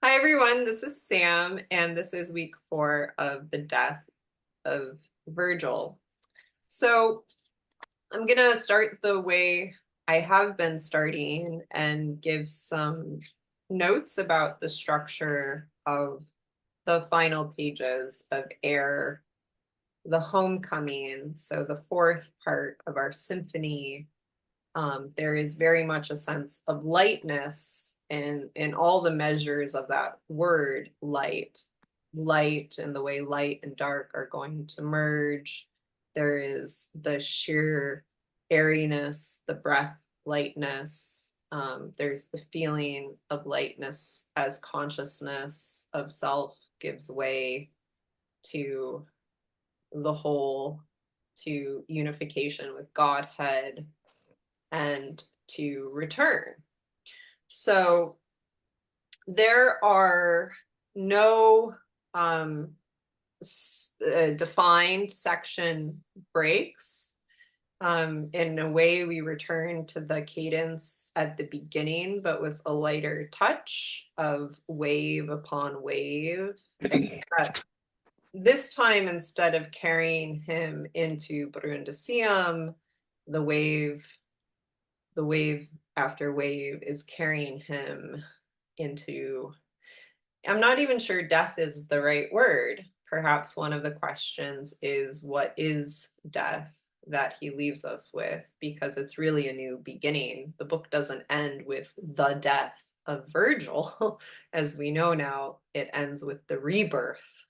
Hi everyone, this is Sam, and this is week 4 of the Death of Virgil. So I'm gonna start the way I have been starting and give some notes about the structure of the final pages of Air, the Homecoming, so the fourth part of our symphony. There is very much a sense of lightness in all the measures of that word light and the way light and dark are going to merge. There is the sheer airiness, the breath lightness. There's the feeling of lightness as consciousness of self gives way to the whole, to unification with Godhead, and to return. So there are no defined section breaks. In a way, we return to the cadence at the beginning, but with a lighter touch of wave upon wave. This time, instead of carrying him into Brundisium, the wave the wave after wave is carrying him into, I'm not even sure death is the right word. Perhaps one of the questions is, what is death that he leaves us with? Because it's really a new beginning. The book doesn't end with the death of Virgil. As we know now, it ends with the rebirth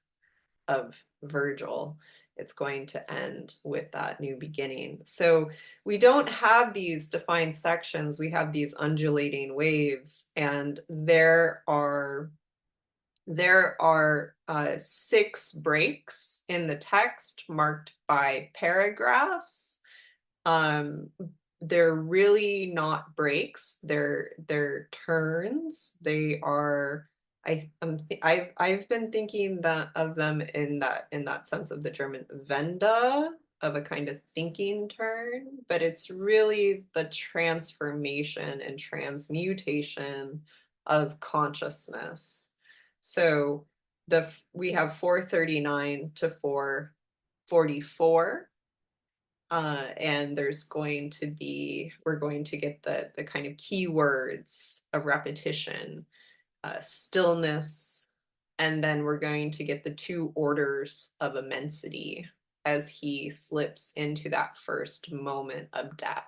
of Virgil. It's going to end with that new beginning. So we don't have these defined sections. We have these undulating waves, and there are 6 breaks in the text marked by paragraphs. They're really not breaks. They're turns. They are. I've been thinking that of them in that sense of the German Wende, of a kind of thinking turn, but it's really the transformation and transmutation of consciousness. So we have 439 to 444. And we're going to get the kind of keywords of repetition, stillness, and then we're going to get the 2 orders of immensity as he slips into that first moment of death,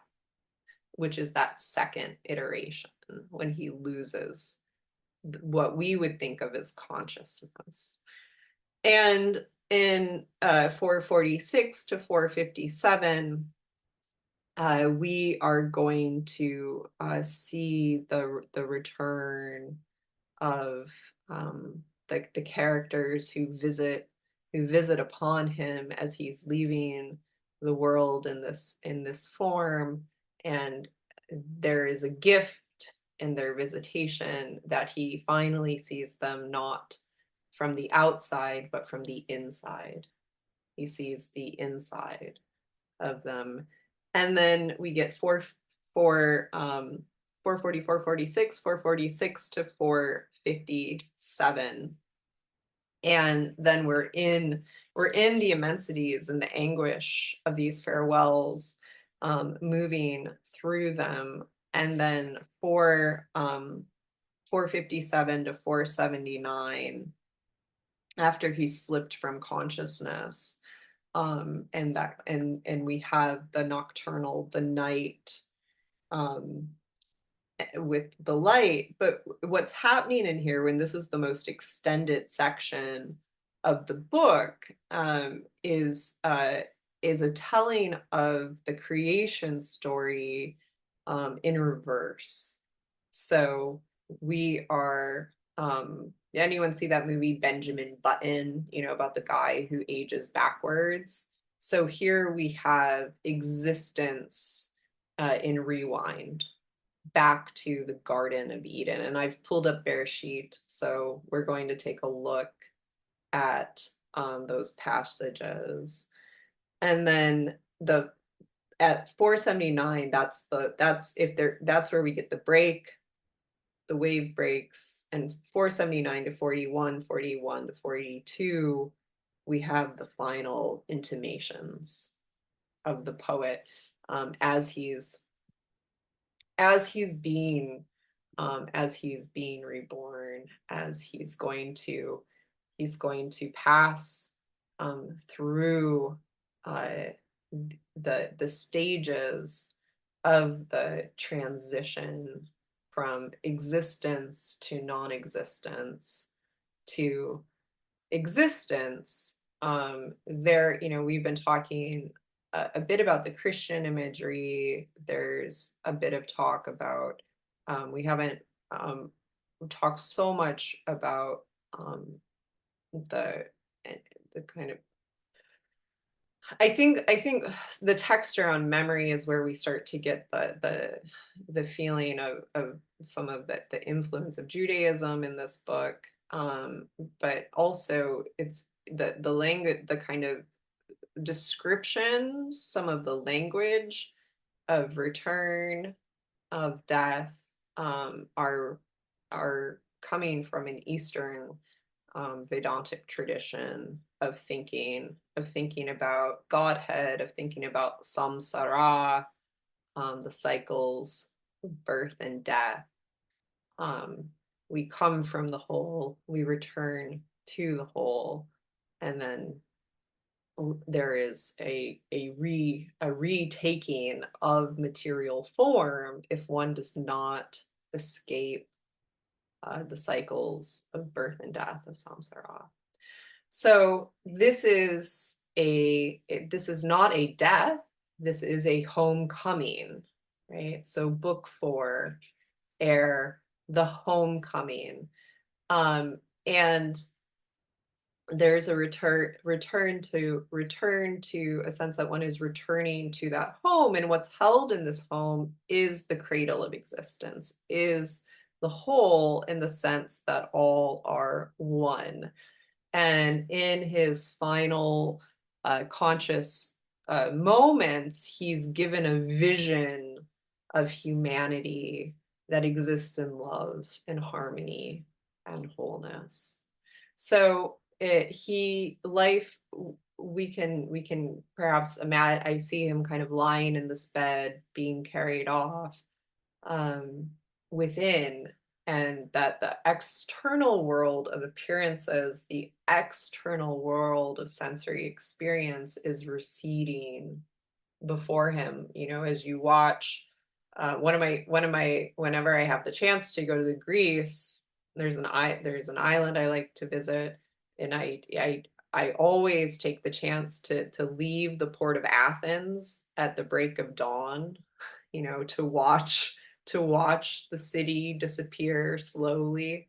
which is that second iteration when he loses what we would think of as consciousness. And in 446 to 457, we are going to see the return of the characters who visit upon him as he's leaving the world in this form, and there is a gift in their visitation that he finally sees them not from the outside but from the inside. He sees the inside of them. And then we get 440, 446, 446 to 457. And then we're in the immensities and the anguish of these farewells, moving through them. And then 457 to 479, after he slipped from consciousness, and we have the nocturnal, the night, with the light. But what's happening in here, when this is the most extended section of the book, is a telling of the creation story in reverse. So we are, anyone see that movie Benjamin Button, about the guy who ages backwards? So here we have existence in rewind, back to the Garden of Eden. And I've pulled up Bereshit, so we're going to take a look at those passages. And then at 479, that's where we get the break. the wave breaks, and 479 to 41, 41 to 42, we have the final intimations of the poet, as he's being as he's being reborn, as he's going to pass through uh, the stages of the transition from existence to non-existence to existence. There, we've been talking a bit about the Christian imagery. There's a bit of talk about, we haven't talked so much about the the kind of, I think the texture on memory is where we start to get the feeling of some of the influence of Judaism in this book. But also it's the language, the kind of description, some of the language of return, of death, are coming from an Eastern Vedantic tradition of thinking about Godhead, of thinking about samsara, the cycles of birth and death. We come from the whole, we return to the whole, and then there is a retaking of material form if one does not escape the cycles of birth and death of samsara. So this is not a death, this is a homecoming, right? So book 4, air, the homecoming. And there's a return to a sense that one is returning to that home, and what's held in this home is the cradle of existence, is the whole, in the sense that all are one. And in his final conscious moments, he's given a vision of humanity that exists in love and harmony and wholeness. So we can perhaps imagine, I see him kind of lying in this bed being carried off um, within, and that the external world of appearances, the external world of sensory experience is receding before him. As you watch, whenever I have the chance to go to the Greece, there's an island I like to visit, and I always take the chance to leave the port of Athens at the break of dawn, to watch the city disappear slowly.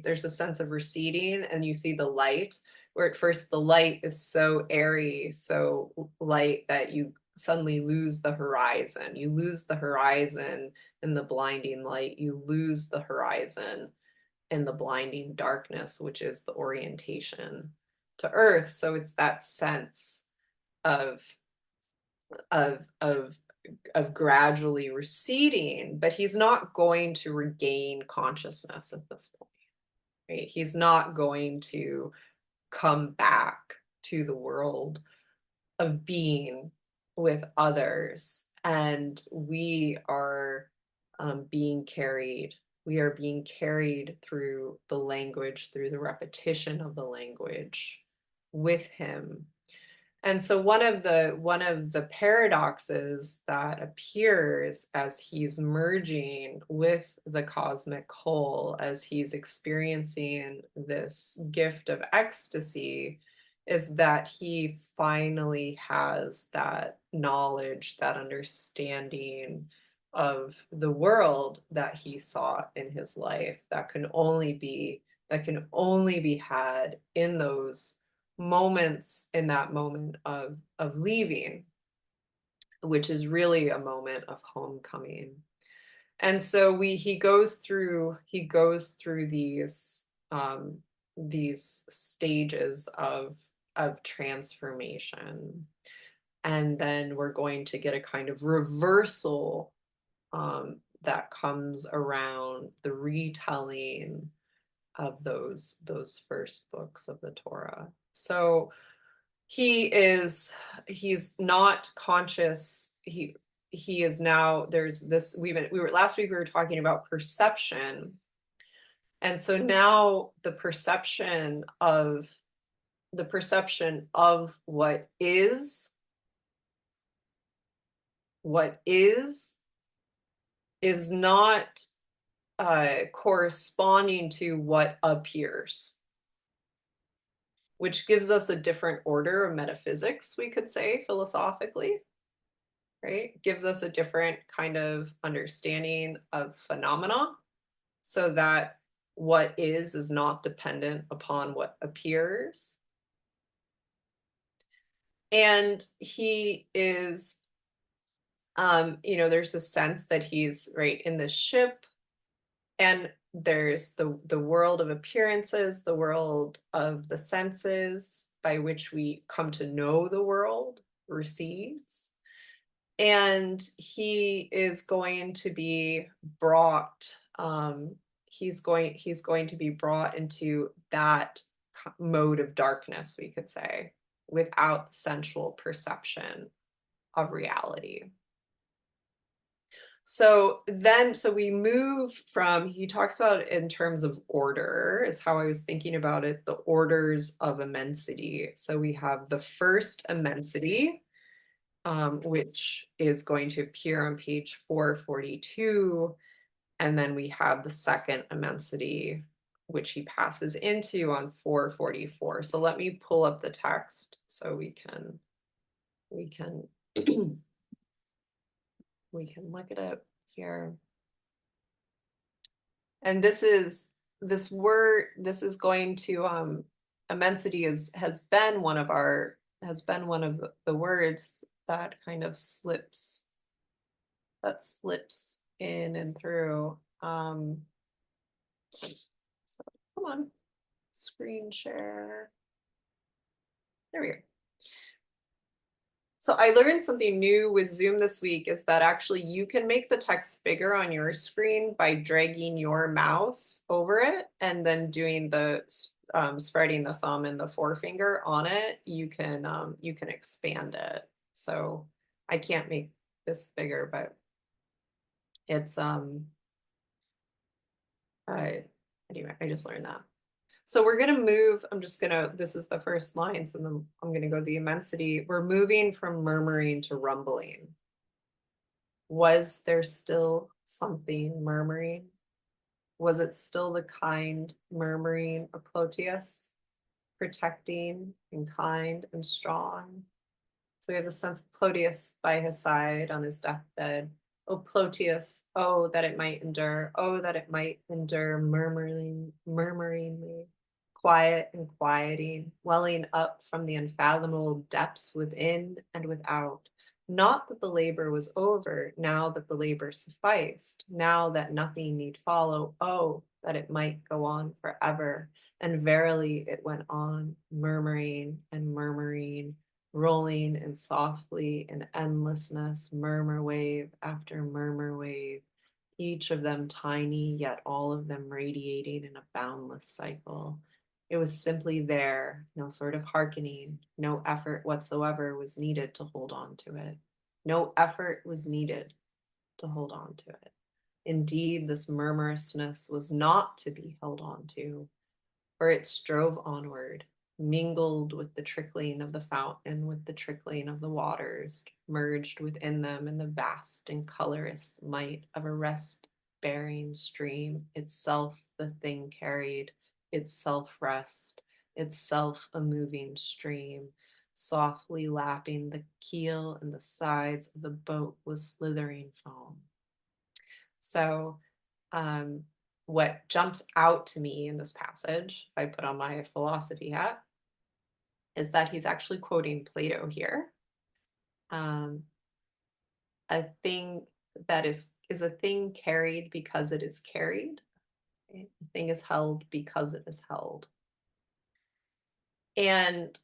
There's a sense of receding, and you see the light, where at first the light is so airy, so light, that you suddenly lose the horizon. You lose the horizon in the blinding light. You lose the horizon in the blinding darkness, which is the orientation to Earth. So it's that sense of of of of gradually receding, but he's not going to regain consciousness at this point, right? He's not going to come back to the world of being with others. And we are being carried. We are being carried through the language, through the repetition of the language with him. And so one of the paradoxes that appears as he's merging with the cosmic whole, as he's experiencing this gift of ecstasy, is that he finally has that knowledge, that understanding of the world that he sought in his life, that can only be had in those moments, in that moment of leaving, which is really a moment of homecoming. And so he goes through these stages of transformation, and then we're going to get a kind of reversal, that comes around the retelling of those first books of the Torah. So he's not conscious. He is now, there's this, we were last week we were talking about perception. And so now the perception of what is not corresponding to what appears, which gives us a different order of metaphysics, we could say, philosophically, right? Gives us a different kind of understanding of phenomena, so that what is not dependent upon what appears. And he is, there's a sense that he's right in the ship, and there's the world of appearances, the world of the senses by which we come to know the world recedes. And he is going to be brought, he's going to be brought into that mode of darkness, we could say, without the sensual perception of reality. So we move from, he talks about it in terms of order, is how I was thinking about it, the orders of immensity. So we have the first immensity, which is going to appear on page 442. And then we have the second immensity, which he passes into on 444. So let me pull up the text so we can we can look at it here. And this is going to immensity has been one of the words that kind of slips in and through. So come on, screen share. There we go. So I learned something new with Zoom this week, is that actually you can make the text bigger on your screen by dragging your mouse over it and then doing the spreading the thumb and the forefinger on it. You can expand it. So I can't make this bigger, but it's anyway, I just learned that. So we're going to move, this is the first lines, and then I'm going to go the immensity. We're moving from murmuring to rumbling. Was there still something murmuring? Was it still the kind murmuring of Plotius, protecting and kind and strong? So we have the sense of Plotius by his side on his deathbed. Oh, Plotius, oh, that it might endure, oh, that it might endure, murmuringly, quiet and quieting, welling up from the unfathomable depths within and without. Not that the labor was over, now that the labor sufficed, now that nothing need follow, oh, that it might go on forever. And verily it went on, murmuring and murmuring, rolling and softly in endlessness, murmur wave after murmur wave, each of them tiny, yet all of them radiating in a boundless cycle. It was simply there, no sort of hearkening, no effort whatsoever was needed to hold on to it. No effort was needed to hold on to it. Indeed, this murmurousness was not to be held on to, for it strove onward, mingled with the trickling of the fountain, with the trickling of the waters, merged within them in the vast and colorous might of a rest-bearing stream, itself the thing carried, itself rest, itself a moving stream, softly lapping the keel and the sides of the boat with slithering foam. So, what jumps out to me in this passage, if I put on my philosophy hat, is that he's actually quoting Plato here. A thing that is a thing carried because it is carried. A thing is held because it is held. And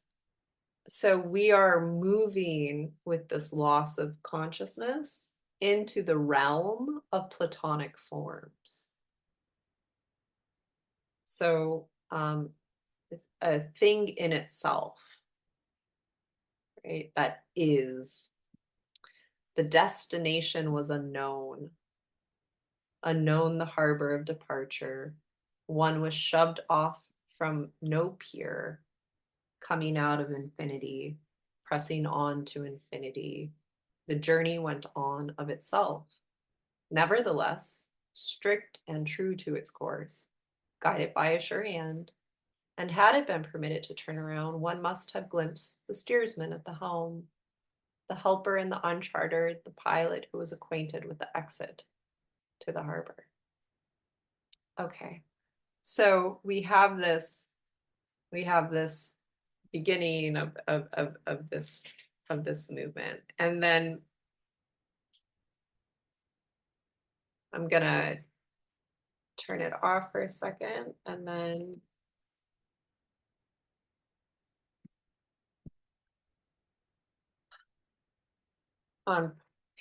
so we are moving with this loss of consciousness into the realm of Platonic forms. So a thing in itself, right? That is, the destination was unknown, unknown the harbor of departure. One was shoved off from no pier, coming out of infinity, pressing on to infinity. The journey went on of itself, nevertheless, strict and true to its course, guided by a sure hand. And had it been permitted to turn around, one must have glimpsed the steersman at the helm, the helper in the unchartered, the pilot who was acquainted with the exit to the harbor. Okay, so we have this beginning of this movement, and then I'm gonna turn it off for a second, and then on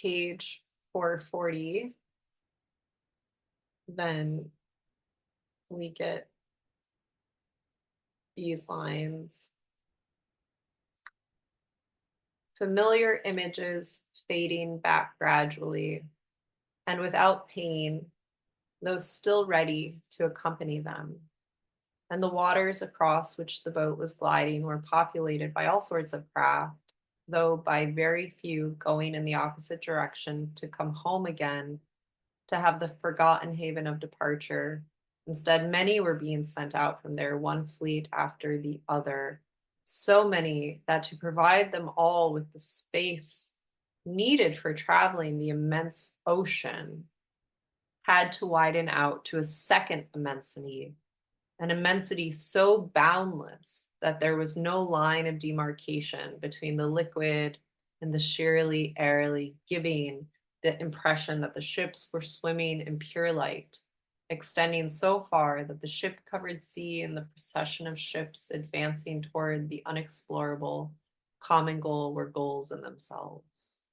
page 440, then we get these lines. Familiar images fading back gradually, and without pain, though still ready to accompany them. And the waters across which the boat was gliding were populated by all sorts of craft, though by very few going in the opposite direction to come home again, to have the forgotten haven of departure. Instead, many were being sent out from there, one fleet after the other, so many that to provide them all with the space needed for traveling the immense ocean had to widen out to a second immensity, an immensity so boundless that there was no line of demarcation between the liquid and the sheerly airily, giving the impression that the ships were swimming in pure light, extending so far that the ship-covered sea and the procession of ships advancing toward the unexplorable common goal were goals in themselves.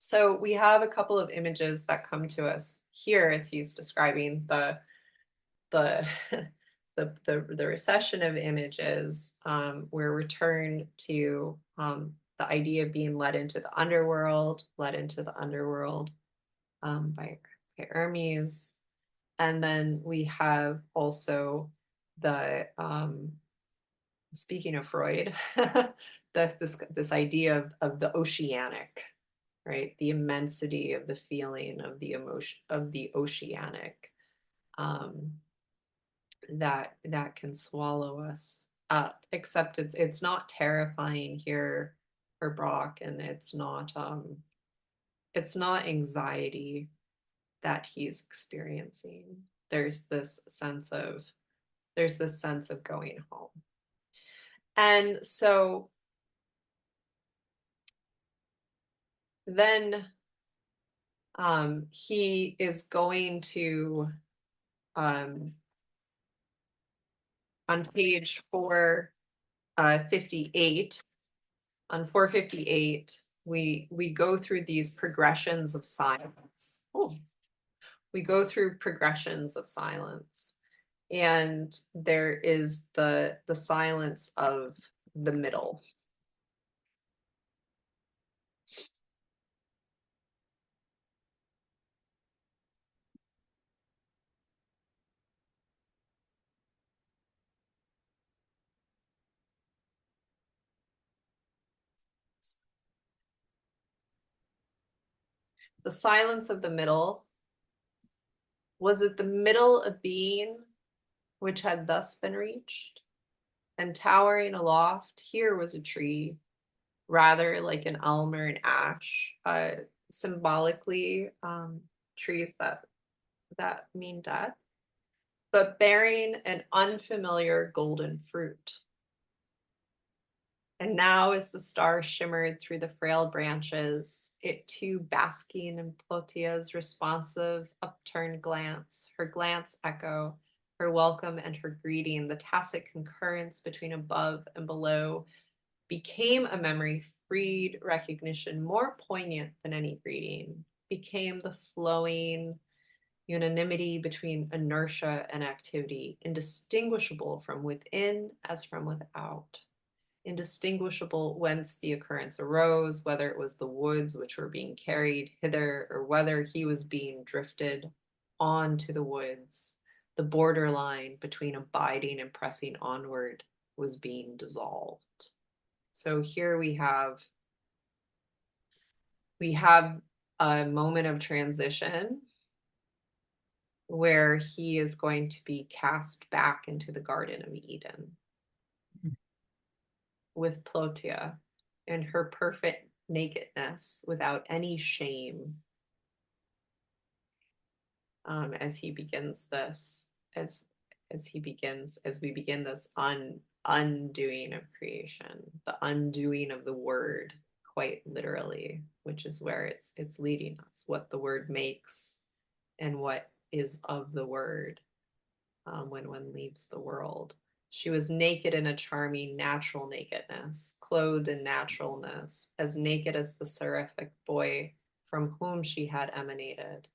So we have a couple of images that come to us here as he's describing the the recession of images. We're returned to the idea of being led into the underworld by Hermes. And then we have also the, speaking of Freud, this idea of the oceanic, right? The immensity of the feeling of the emotion of the oceanic. That can swallow us up, except it's not terrifying here for Brock, and it's not anxiety that he's experiencing. There's this sense of going home. And so then he is going to on page 458, on 458, we go through these progressions of silence. Oh, we go through progressions of silence, and there is the silence of the middle. The silence of the middle. Was it the middle of being which had thus been reached? And towering aloft, here was a tree, rather like an elm or an ash, symbolically trees that mean death, but bearing an unfamiliar golden fruit. And now as the star shimmered through the frail branches, it too basking in Plotia's responsive upturned glance, her glance echo, her welcome and her greeting, the tacit concurrence between above and below, became a memory freed recognition, more poignant than any greeting, became the flowing unanimity between inertia and activity, indistinguishable from within as from without, indistinguishable whence the occurrence arose, whether it was the woods which were being carried hither, or whether he was being drifted on to the woods. The borderline between abiding and pressing onward was being dissolved. So here we have a moment of transition where he is going to be cast back into the Garden of Eden with Plotia in her perfect nakedness without any shame, as he begins this, as we begin this undoing of creation, the undoing of the word, quite literally, which is where it's leading us, what the word makes and what is of the word, when one leaves the world. She was naked in a charming natural nakedness, clothed in naturalness, as naked as the seraphic boy from whom she had emanated.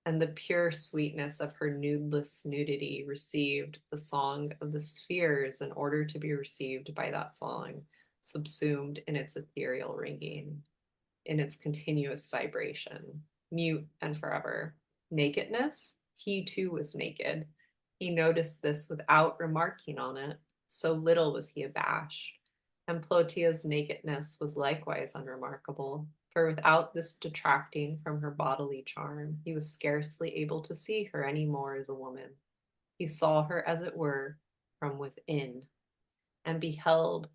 And the pure sweetness of her nudeless nudity received the song of the spheres in order to be received by that song, subsumed in its ethereal ringing, in its continuous vibration, mute and forever. Nakedness? He too was naked. He noticed this without remarking on it, so little was he abashed. And Plotia's nakedness was likewise unremarkable, for without this detracting from her bodily charm, he was scarcely able to see her any more as a woman. He saw her, as it were, from within, and beheld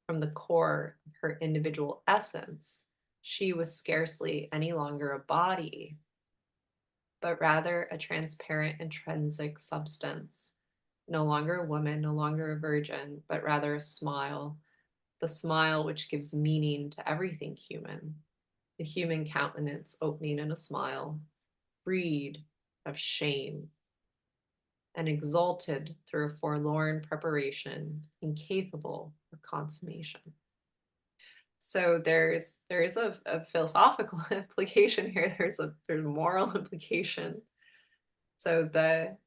from the core of her individual essence. She was scarcely any longer a body, but rather a transparent intrinsic substance. No longer a woman, no longer a virgin, but rather a smile, the smile which gives meaning to everything human, the human countenance opening in a smile, freed of shame and exalted through a forlorn preparation, incapable of consummation. So there is a philosophical implication here. There's a moral implication. So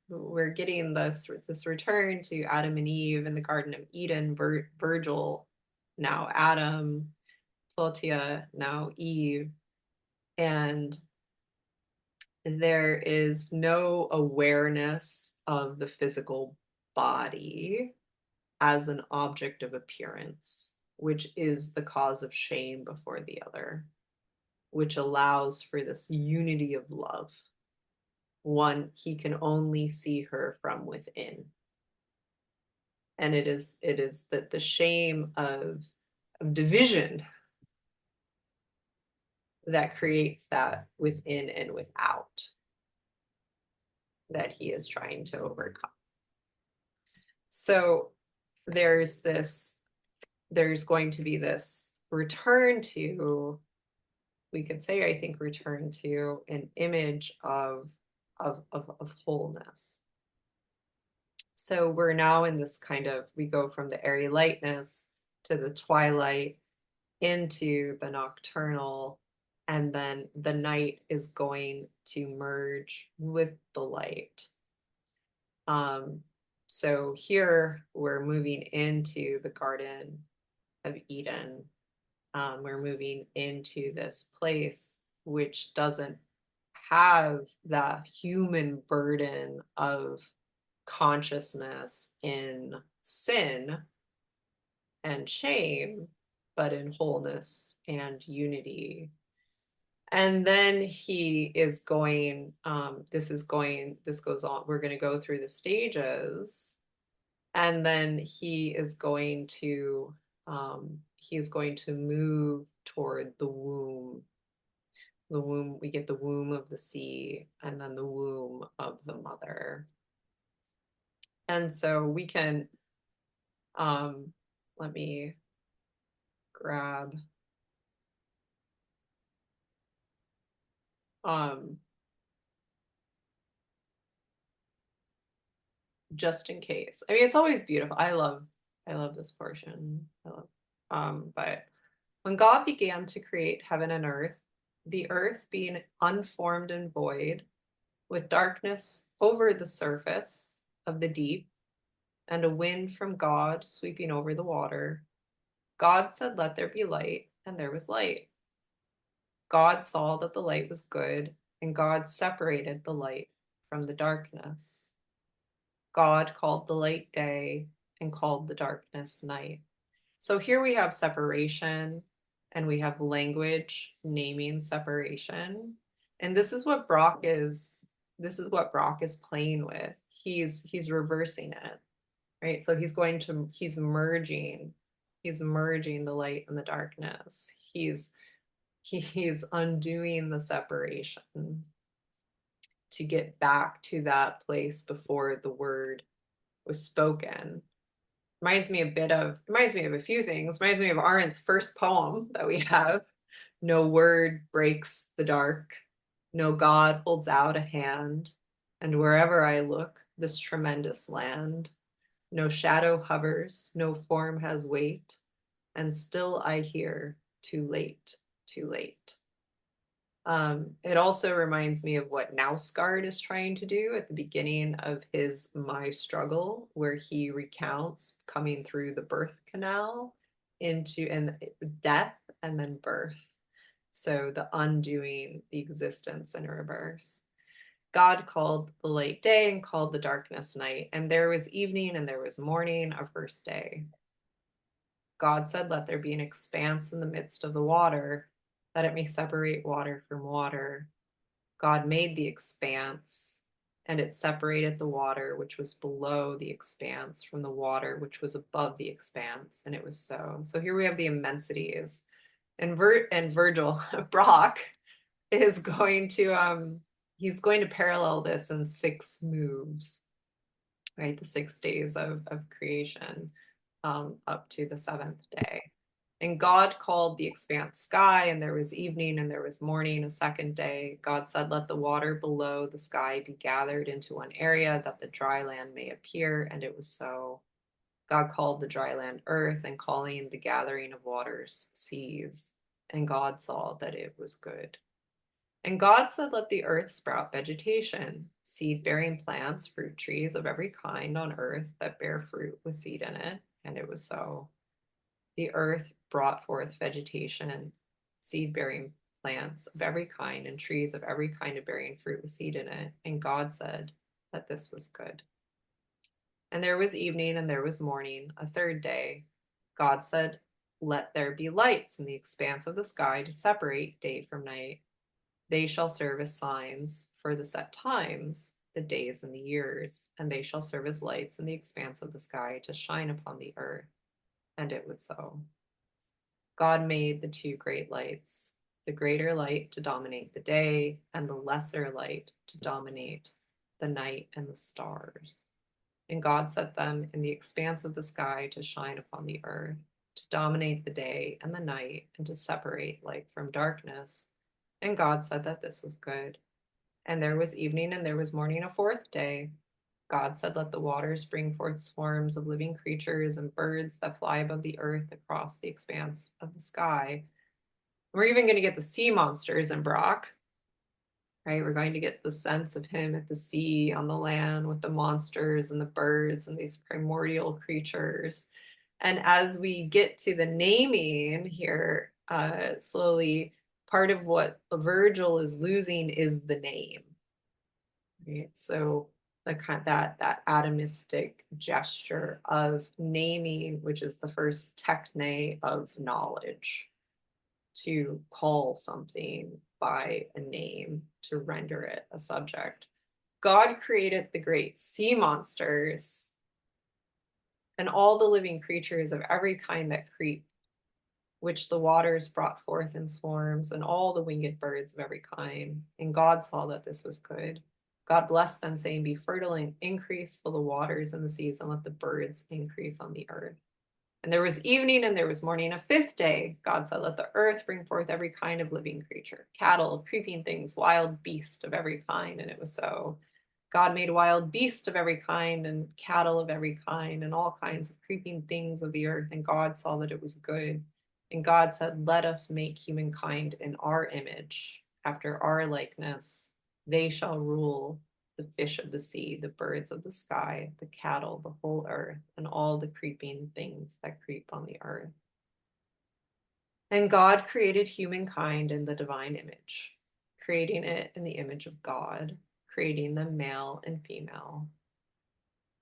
we're getting this return to Adam and Eve in the Garden of Eden. Virgil, now Adam, Plotia, now Eve, and there is no awareness of the physical body as an object of appearance, which is the cause of shame before the other, which allows for this unity of love. One, he can only see her from within. And it is that the shame of division that creates that within and without that he is trying to overcome. So there's going to be this return to, we could say, I think, return to an image of wholeness. So we're now in this kind of, we go from the airy lightness to the twilight into the nocturnal, and then the night is going to merge with the light. So here we're moving into the Garden of Eden. We're moving into this place which doesn't have the human burden of consciousness in sin and shame, but in wholeness and unity. And then he is going, this goes on, we're going to go through the stages, and then he is going to move toward the womb. We get the womb of the sea, and then the womb of the mother. And so we can, let me grab, just in case. I mean, it's always beautiful. I love this portion. But When God began to create heaven and the earth being unformed and void, with darkness over the surface of the deep, and a wind from God sweeping over the water, God said, "Let there be light," and there was light. God saw that the light was good, and God separated the light from the darkness. God called the light day and called the darkness night. So here we have separation and we have language naming separation. And this is what Brock is playing with. He's reversing it, right? So he's merging the light and the darkness. He's undoing the separation to get back to that place before the word was spoken. Reminds me of a few things. Reminds me of Arendt's first poem that we have. No word breaks the dark, no God holds out a hand, and wherever I look, this tremendous land, no shadow hovers, no form has weight, and still I hear, too late, too late. It also reminds me of what Nausgard is trying to do at the beginning of his My Struggle, where he recounts coming through the birth canal into and death and then birth. So the undoing the existence in reverse. God called the light day and called the darkness night, and there was evening and there was morning, a first day. God said, "Let there be an expanse in the midst of the water, that it may separate water from water." God made the expanse, and it separated the water which was below the expanse from the water which was above the expanse, and it was so. So here we have the immensities. And Virgil, Brock, is going to he's going to parallel this in 6 moves, right? The 6 days of creation, up to the seventh day. And God called the expanse sky, and there was evening and there was morning, a second day. God said, "Let the water below the sky be gathered into one area, that the dry land may appear," and it was so. God called the dry land earth, and calling the gathering of waters seas. And God saw that it was good. And God said, "Let the earth sprout vegetation, seed-bearing plants, fruit trees of every kind on earth that bear fruit with seed in it." And it was so. The earth brought forth vegetation, seed-bearing plants of every kind, and trees of every kind of bearing fruit with seed in it. And God said that this was good. And there was evening and there was morning, a third day. God said, "Let there be lights in the expanse of the sky to separate day from night. They shall serve as signs for the set times, the days and the years, and they shall serve as lights in the expanse of the sky to shine upon the earth." And it was so. God made the two great lights, the greater light to dominate the day, and the lesser light to dominate the night and the stars. And God set them in the expanse of the sky to shine upon the earth, to dominate the day and the night, and to separate light from darkness. And God said that this was good. And there was evening and there was morning, a fourth day. God said, "Let the waters bring forth swarms of living creatures and birds that fly above the earth across the expanse of the sky." We're even going to get the sea monsters in Brock, right? We're going to get the sense of him at the sea, on the land, with the monsters and the birds and these primordial creatures. And as we get to the naming here, slowly, part of what Virgil is losing is the name, right? So that atomistic gesture of naming, which is the first techne of knowledge, to call something by a name, to render it a subject. God created the great sea monsters and all the living creatures of every kind that creep, which the waters brought forth in swarms, and all the winged birds of every kind. And God saw that this was good. God blessed them, saying, "Be fertile and increase, fill the waters and the seas, and let the birds increase on the earth." And there was evening and there was morning, a fifth day. God said, "Let the earth bring forth every kind of living creature, cattle, creeping things, wild beasts of every kind." And it was so. God made wild beasts of every kind and cattle of every kind and all kinds of creeping things of the earth. And God saw that it was good. And God said, let us make humankind in our image, after our likeness. They shall rule the fish of the sea, the birds of the sky, the cattle, the whole earth, and all the creeping things that creep on the earth. And God created humankind in the divine image, creating it in the image of God, creating them male and female.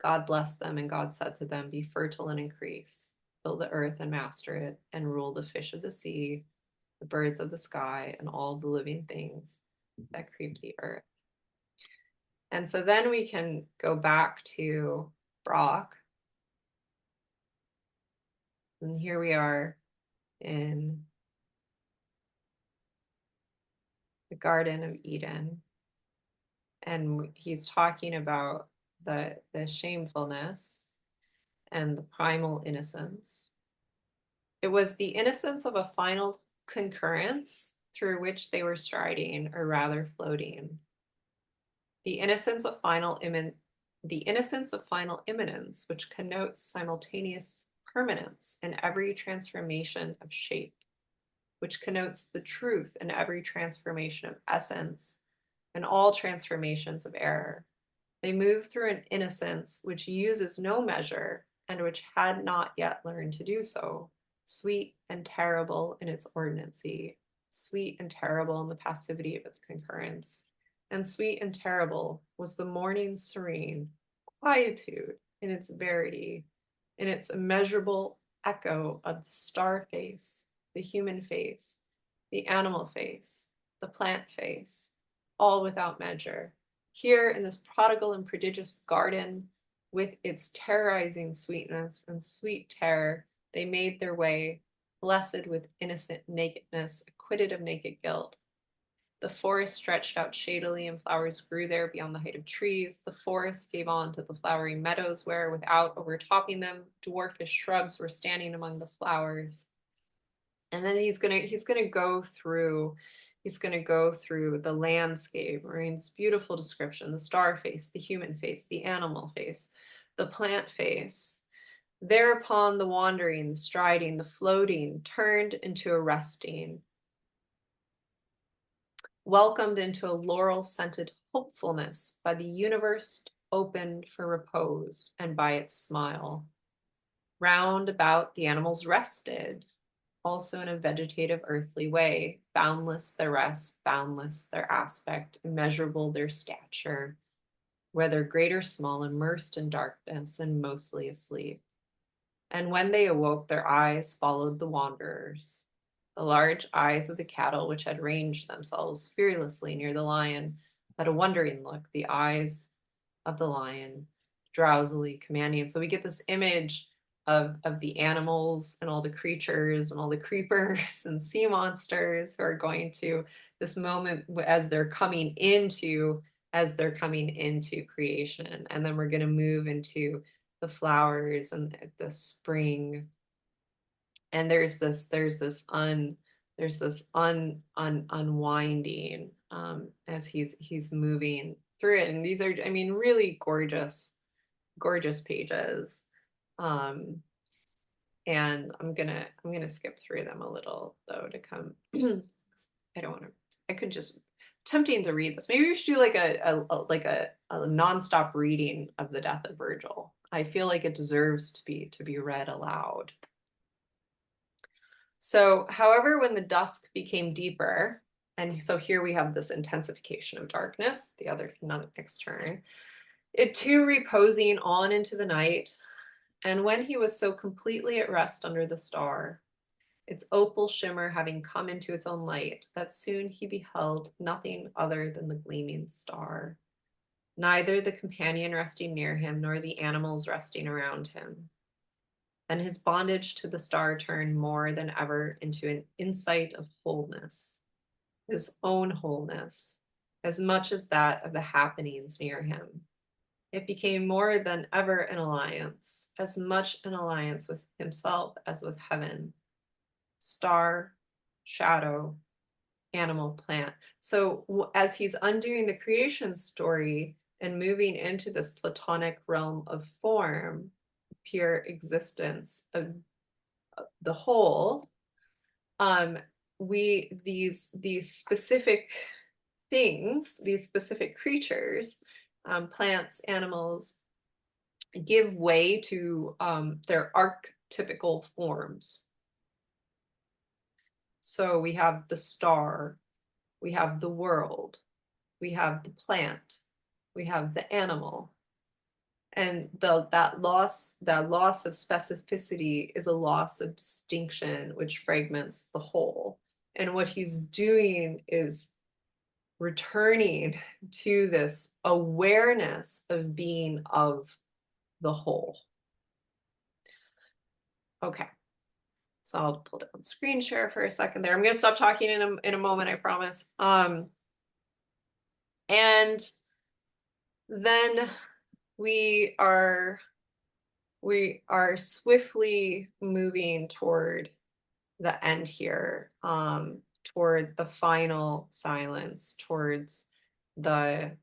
God blessed them, and God said to them, be fertile and increase, fill the earth and master it, and rule the fish of the sea, the birds of the sky, and all the living things that creep the earth. And so then we can go back to Brock. And here we are in the Garden of Eden. And he's talking about the shamefulness and the primal innocence. It was the innocence of a final concurrence through which they were striding, or rather floating. The innocence of final immanence, which connotes simultaneous permanence in every transformation of shape, which connotes the truth in every transformation of essence and all transformations of error. They move through an innocence which uses no measure and which had not yet learned to do so, sweet and terrible in its ordinancy, sweet and terrible in the passivity of its concurrence. And sweet and terrible was the morning's serene quietude in its verity, in its immeasurable echo of the star face, the human face, the animal face, the plant face, all without measure. Here in this prodigal and prodigious garden, with its terrorizing sweetness and sweet terror, they made their way, blessed with innocent nakedness, acquitted of naked guilt. The forest stretched out shadily, and flowers grew there beyond the height of trees. The forest gave on to the flowery meadows where, without overtopping them, dwarfish shrubs were standing among the flowers. And then he's gonna go through the landscape. Marine's beautiful description: the star face, the human face, the animal face, the plant face. Thereupon the wandering, the striding, the floating turned into a resting, welcomed into a laurel-scented hopefulness by the universe opened for repose and by its smile. Round about the animals rested, also in a vegetative earthly way, boundless their rest, boundless their aspect, immeasurable their stature, whether great or small, immersed in darkness and mostly asleep. And when they awoke, their eyes followed the wanderers. The large eyes of the cattle, which had ranged themselves fearlessly near the lion, had a wondering look, the eyes of the lion drowsily commanding. So we get this image of the animals and all the creatures and all the creepers and sea monsters who are going to this moment as they're coming into creation. And then we're going to move into the flowers and the spring. And there's this unwinding as he's moving through it. And these are, I mean, really gorgeous pages. And I'm gonna skip through them a little though to come. I don't want to. I could just tempting to read this. Maybe we should do like a nonstop reading of the Death of Virgil. I feel like it deserves to be read aloud. So, however, when the dusk became deeper, and so here we have this intensification of darkness, another next turn, it too reposing on into the night. And when he was so completely at rest under the star, its opal shimmer having come into its own light, that soon he beheld nothing other than the gleaming star, neither the companion resting near him, nor the animals resting around him. And his bondage to the star turned more than ever into an insight of wholeness, his own wholeness, as much as that of the happenings near him. It became more than ever an alliance, as much an alliance with himself as with heaven, star, shadow, animal, plant. So as he's undoing the creation story and moving into this Platonic realm of form, pure existence of the whole, these specific things, these specific creatures, plants, animals, give way to their archetypical forms. So we have the star, we have the world, we have the plant, we have the animal. And that loss of specificity is a loss of distinction, which fragments the whole. And what he's doing is returning to this awareness of being of the whole. Okay, so I'll pull down screen share for a second there. I'm going to stop talking in a moment, I promise. And then we are swiftly moving toward the end here, toward the final silence, towards that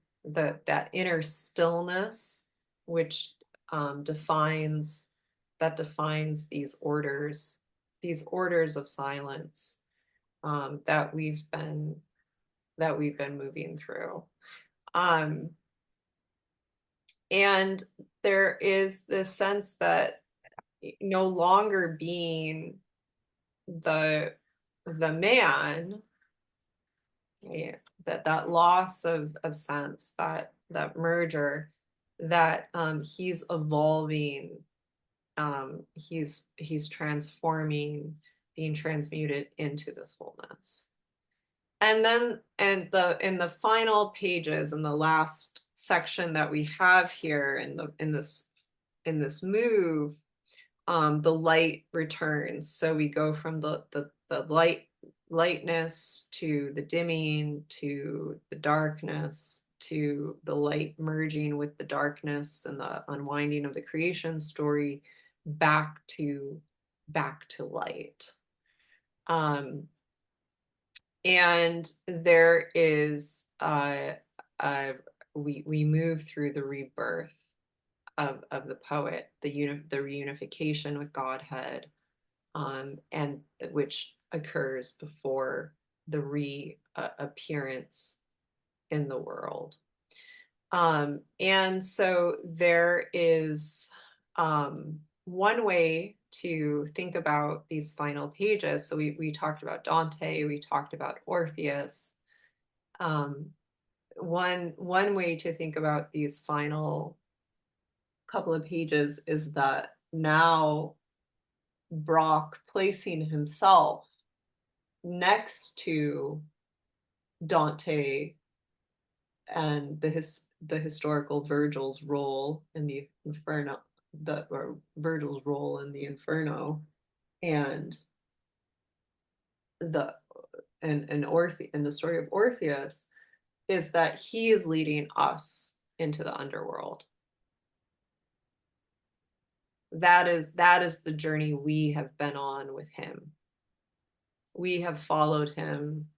inner stillness, which defines these orders of silence that we've been moving through. And there is this sense that no longer being the man, yeah, that loss of sense, that merger, that he's evolving, he's transforming, being transmuted into this wholeness. And then in the final pages, in the last section that we have here in this move, the light returns. So we go from the lightness to the dimming, to the darkness, to the light merging with the darkness and the unwinding of the creation story, back to light. And there is we move through the rebirth of the poet, the reunification with Godhead, and which occurs before the reappearance in the world. And so there is one way to think about these final pages. So we talked about Dante, we talked about Orpheus. One way to think about these final couple of pages is that now Brock placing himself next to Dante and the historical Virgil's role in the Inferno, or Virgil's role in the Inferno, and the story of Orpheus, is that he is leading us into the underworld. That is the journey we have been on with him. We have followed him.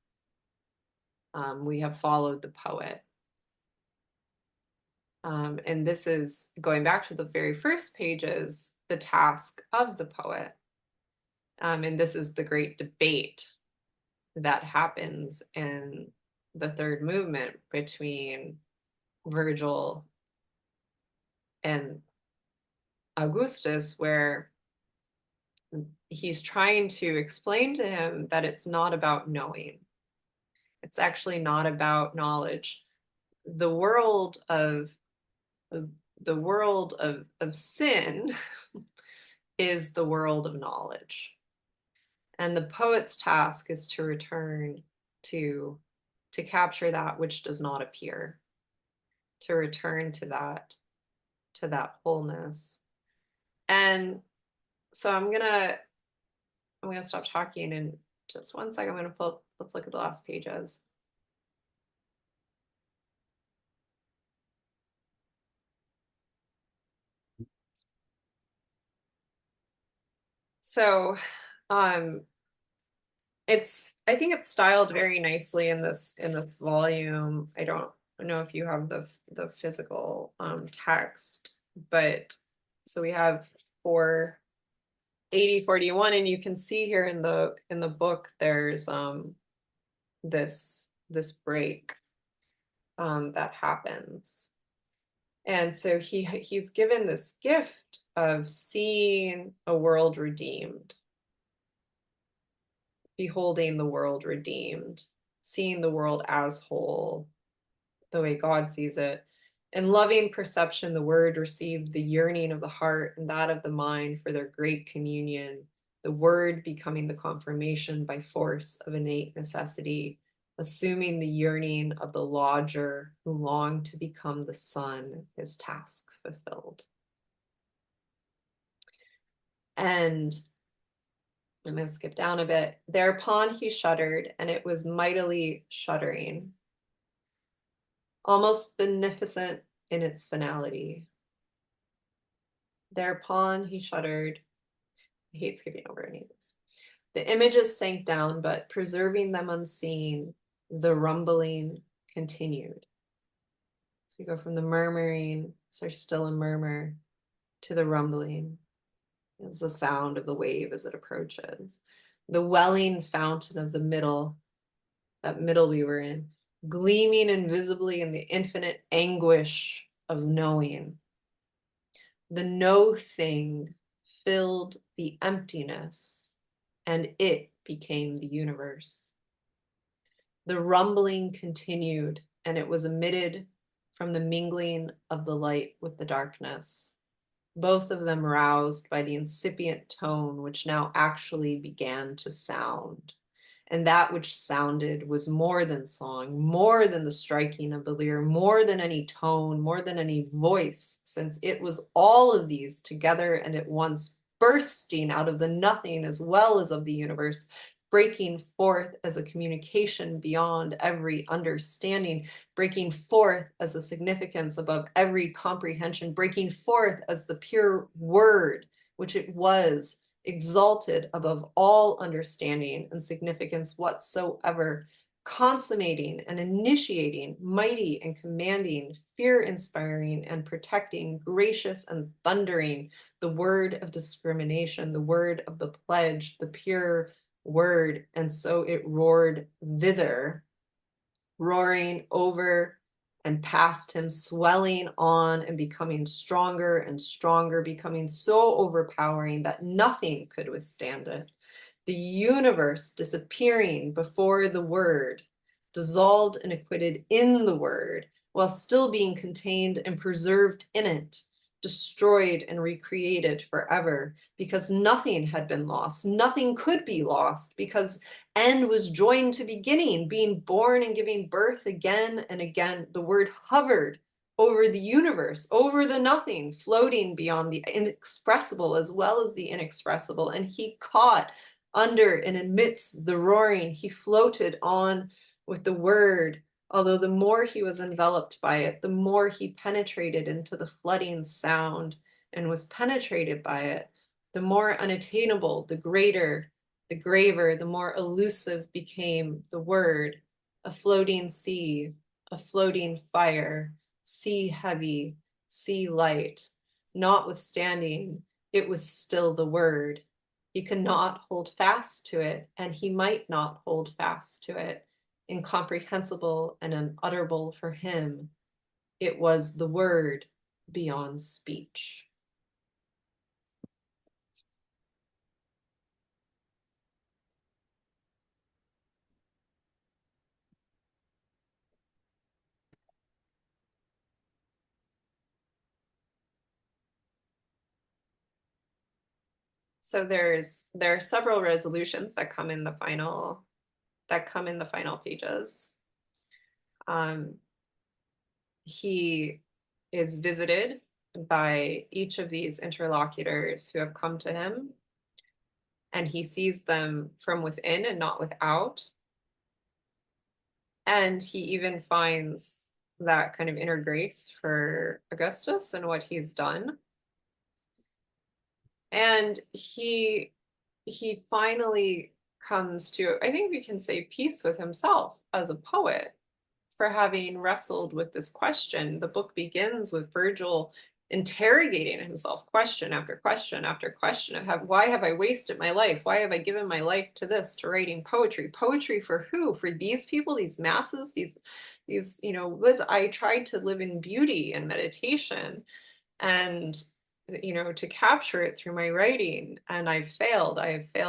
We have followed the poet. And this is, going back to the very first pages, the task of the poet. And this is the great debate that happens in the third movement between Virgil and Augustus, where he's trying to explain to him that it's not about knowing. It's actually not about knowledge. The world of sin is the world of knowledge. And the poet's task is to return to capture that which does not appear, to return to that wholeness. And so I'm gonna stop talking in just one second. Let's look at the last pages. So I think it's styled very nicely in this volume. I don't know if you have the physical text, but so we have 4 8041, and you can see here in the book there's this break that happens. And so he's given this gift of seeing a world redeemed, beholding the world redeemed, seeing the world as whole, the way God sees it. In loving perception, the word received the yearning of the heart and that of the mind for their great communion, the word becoming the confirmation by force of innate necessity, assuming the yearning of the lodger who longed to become the sun, his task fulfilled. And I'm going to skip down a bit. Thereupon he shuddered, and it was mightily shuddering, almost beneficent in its finality. Thereupon he shuddered. I hate skipping over any of this. The images sank down, but preserving them unseen, the rumbling continued. So we go from the murmuring, so there's still a murmur, to the rumbling. It's the sound of the wave as it approaches. The welling fountain of the middle, that middle we were in, gleaming invisibly in the infinite anguish of knowing. The no thing filled the emptiness, and it became the universe. The rumbling continued, and it was emitted from the mingling of the light with the darkness, both of them roused by the incipient tone which now actually began to sound. And that which sounded was more than song, more than the striking of the lyre, more than any tone, more than any voice, since it was all of these together and at once, bursting out of the nothing as well as of the universe, breaking forth as a communication beyond every understanding, breaking forth as a significance above every comprehension, breaking forth as the pure word, which it was, exalted above all understanding and significance whatsoever, consummating and initiating, mighty and commanding, fear-inspiring and protecting, gracious and thundering, the word of discrimination, the word of the pledge, the pure word. And so it roared thither, roaring over and past him, swelling on and becoming stronger and stronger, becoming so overpowering that nothing could withstand it. The universe disappearing before the word, dissolved and acquitted in the word, while still being contained and preserved in it, destroyed and recreated forever, because nothing had been lost, nothing could be lost, because end was joined to beginning, being born and giving birth again and again. The word hovered over the universe, over the nothing, floating beyond the inexpressible as well as the inexpressible, and he caught under and amidst the roaring, he floated on with the word, although the more he was enveloped by it, the more he penetrated into the flooding sound and was penetrated by it, the more unattainable, the greater, the graver, the more elusive became the word, a floating sea, a floating fire, sea heavy, sea light. Notwithstanding, it was still the word. He could not hold fast to it, and he might not hold fast to it. Incomprehensible and unutterable for him, it was the word beyond speech. So there are several resolutions that come in the final pages. He is visited by each of these interlocutors who have come to him, and he sees them from within and not without. And he even finds that kind of inner grace for Augustus and what he's done. And he finally comes to, I think we can say, peace with himself as a poet for having wrestled with this question. The book begins with Virgil interrogating himself question after question after question of why have I wasted my life? Why have I given my life to this, to writing poetry? Poetry for who? For these people, these masses, these, you know, was I tried to live in beauty and meditation and, you know, to capture it through my writing. And I have failed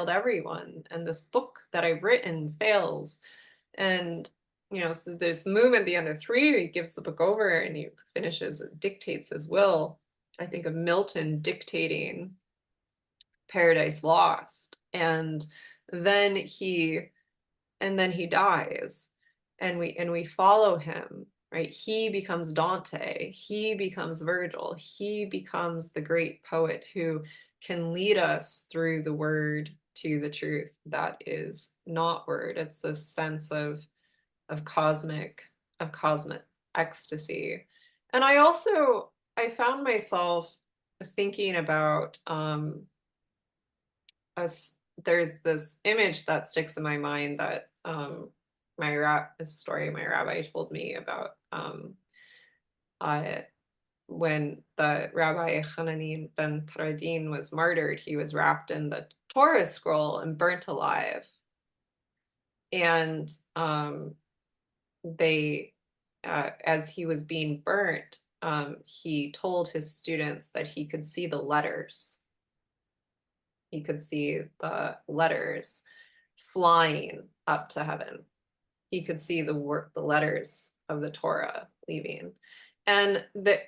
everyone. And this book that I've written fails. And you know, so there's movement at the end of three, he gives the book over and he finishes, dictates his will. I think of Milton dictating Paradise Lost. Then he then he dies. And we follow him, right? He becomes Dante, he becomes Virgil, he becomes the great poet who can lead us through the word to the truth that is not word. It's this sense of cosmic ecstasy. And I found myself thinking about us. There's this image that sticks in my mind that story my rabbi told me about uh, when the Rabbi Hanani ben Taradin was martyred. He was wrapped in the Torah scroll and burnt alive. And as he was being burnt, he told his students that he could see the letters. He could see the letters flying up to heaven. He could see the letters of the Torah leaving and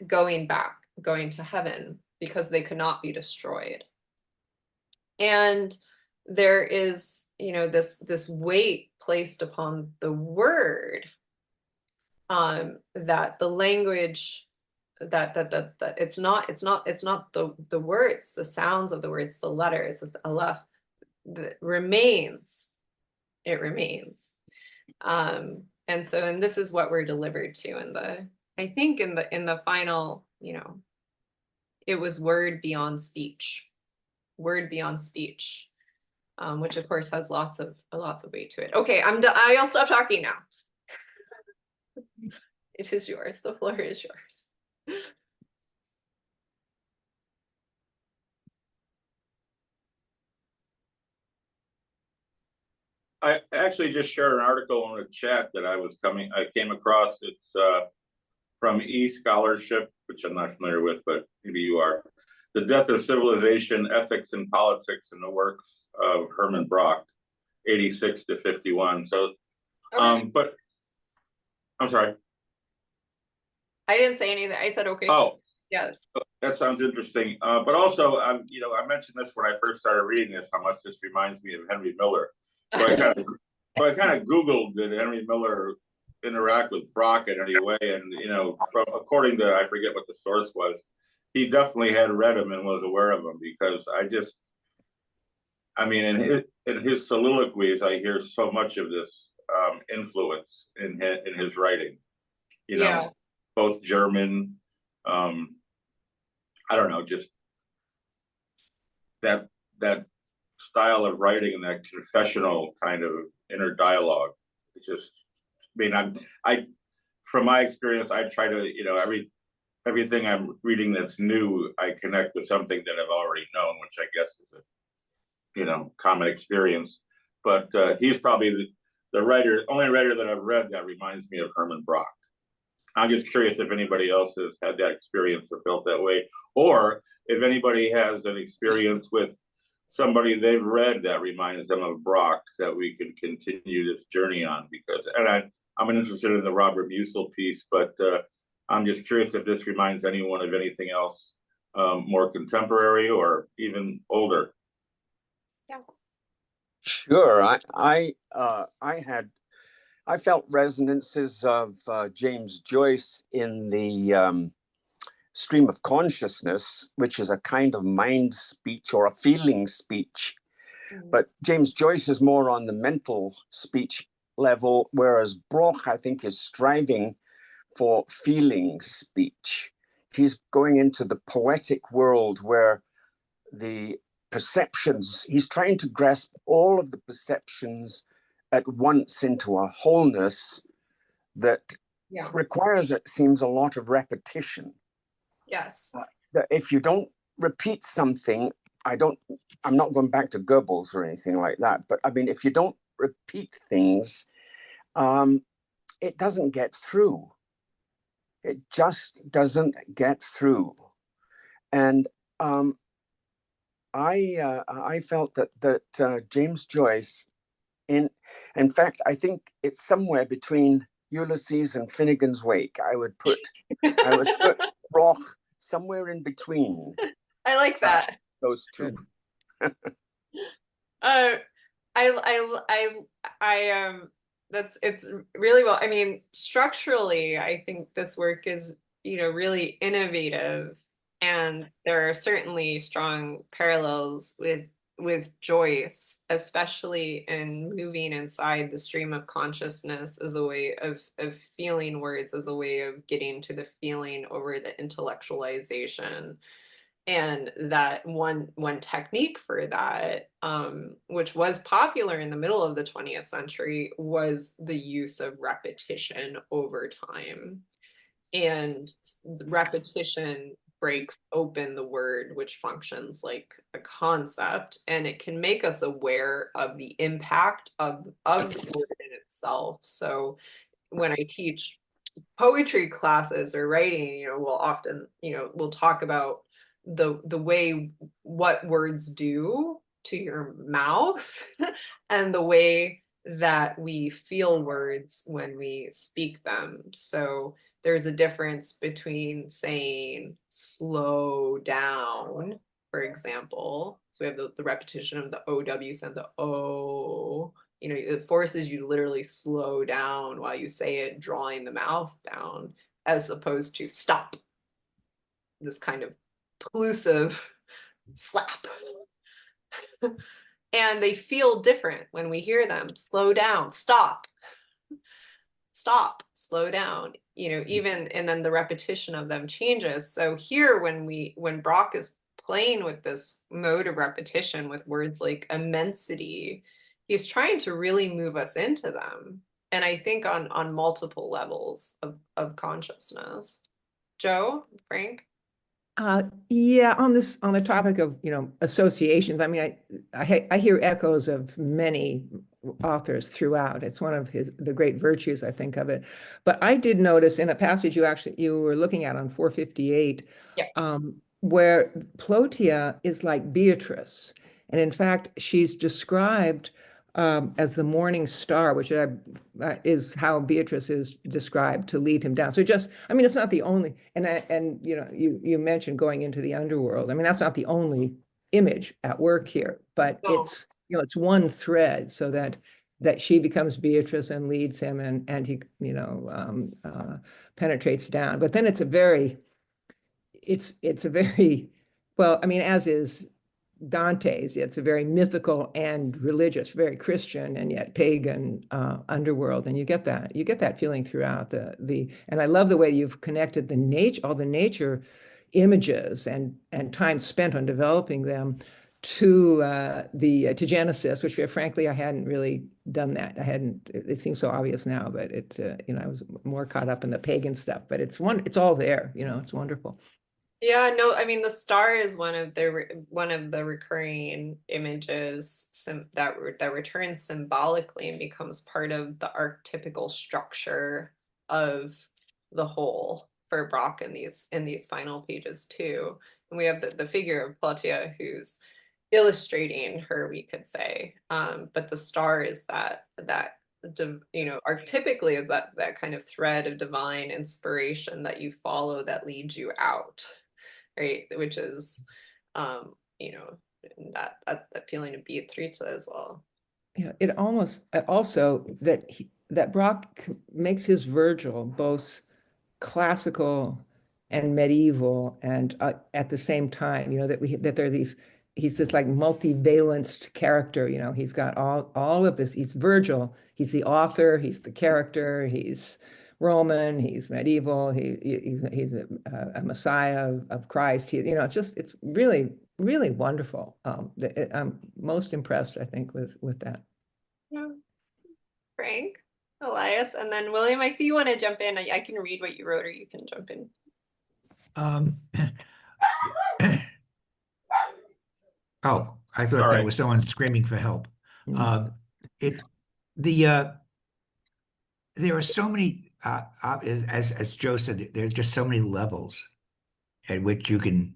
going to heaven because they could not be destroyed. And there is, you know, this weight placed upon the word, that the language, that it's not the words, the sounds of the words, the letters, the aleph, that remains. It remains. And this is what we're delivered to I think in the final, you know, it was word beyond speech, which of course has lots of weight to it. Okay, I'll stop talking now. It is yours. The floor is yours. I actually just shared an article in the chat that I came across. It's from eScholarship, which I'm not familiar with, but maybe you are. The Death of Civilization, Ethics and Politics in the Works of Herman Brock, 86 to 51. So, okay. But I'm sorry. I didn't say anything. I said, okay. Oh, yeah. That sounds interesting. But also, you know, I mentioned this when I first started reading this, how much this reminds me of Henry Miller. So I kind of Googled, did Henry Miller interact with Brock in any way? And, you know, according to, I forget what the source was, he definitely had read him and was aware of him, because I mean, in his soliloquies, I hear so much of this influence in his writing, you know, yeah. both German, I don't know, just that style of writing and that confessional kind of inner dialogue. It's just, I mean, I from my experience, I try to, you know, everything I'm reading that's new, I connect with something that I've already known, which I guess is a, you know, common experience. But he's probably the only writer that I've read that reminds me of Herman Brock. I'm just curious if anybody else has had that experience or felt that way, or if anybody has an experience with somebody they've read that reminds them of Brock, that we can continue this journey on. Because, and I'm interested in the Robert Musil piece, but I'm just curious if this reminds anyone of anything else more contemporary or even older. Yeah. Sure, I felt resonances of James Joyce in the stream of consciousness, which is a kind of mind speech or a feeling speech. But James Joyce is more on the mental speech level, whereas Brock, I think, is striving for feeling speech. He's going into the poetic world where the perceptions, he's trying to grasp all of the perceptions at once into a wholeness that requires, it seems, a lot of repetition. Yes. that if you don't repeat something, I'm not going back to Goebbels or anything like that, but I mean, if you don't repeat things, it doesn't get through. It just doesn't get through. And I felt that James Joyce, in fact, I think it's somewhere between Ulysses and Finnegan's Wake. I would put Brock somewhere in between. I like that. Those two. Uh, I it's really well. I mean, structurally, I think this work is, really innovative, and there are certainly strong parallels with Joyce, especially in moving inside the stream of consciousness as a way of feeling words, as a way of getting to the feeling over the intellectualization. And that one technique for that, which was popular in the middle of the 20th century, was the use of repetition over time. And repetition breaks open the word, which functions like a concept, and it can make us aware of the impact of the word in itself. So when I teach poetry classes or writing, we'll often, we'll talk about the way what words do to your mouth and the way that we feel words when we speak them. So there's a difference between saying slow down, for example. So we have the repetition of the OW and the O. It forces you to literally slow down while you say it, drawing the mouth down, as opposed to stop, this kind of plosive slap. And they feel different when we hear them. Slow down, stop, slow down, even, and then the repetition of them changes. So here, when Brock is playing with this mode of repetition with words like immensity, he's trying to really move us into them. And I think on multiple levels of consciousness. Joe, Frank? Yeah, on the topic of, associations, I mean, I hear echoes of many authors throughout. It's one of the great virtues, I think, of it. But I did notice in a passage you were looking at on 458, Yeah. Where Plotia is like Beatrice. And in fact, she's described as the morning star, which is how Beatrice is described to lead him down. So I mean, it's not the only, and you mentioned going into the underworld. I mean, that's not the only image at work here, but No. it's one thread, so that she becomes Beatrice and leads him, and he penetrates down. But then it's a very well, I mean, as is Dante's, it's a very mythical and religious, very Christian and yet pagan underworld, and you get that feeling throughout and I love the way you've connected all the nature images and time spent on developing them to to Genesis, which frankly I hadn't really done that. It seems so obvious now, but I was more caught up in the pagan stuff, but it's all there, it's wonderful. Yeah, no, I mean, the star is one of the recurring images that returns symbolically and becomes part of the archetypical structure of the whole for Brock in these final pages too. And we have the figure of Plotia who's illustrating her, we could say, but the star is that archetypically is that kind of thread of divine inspiration that you follow that leads you out. Right, which is, that feeling of Beatrice as well. Yeah, it also that Brock makes his Virgil both classical and medieval, and at the same time, that there are these. He's this like multivalenced character. He's got all of this. He's Virgil. He's the author. He's the character. He's Roman, he's medieval, he's a Messiah of Christ. It's really, really wonderful. I'm most impressed, I think, with that. Yeah. Frank, Elias, and then William, I see you want to jump in. I can read what you wrote, or you can jump in. Oh, I thought that Sorry. was someone screaming for help. Mm. It the there are so many as Joe said, there's just so many levels at which you can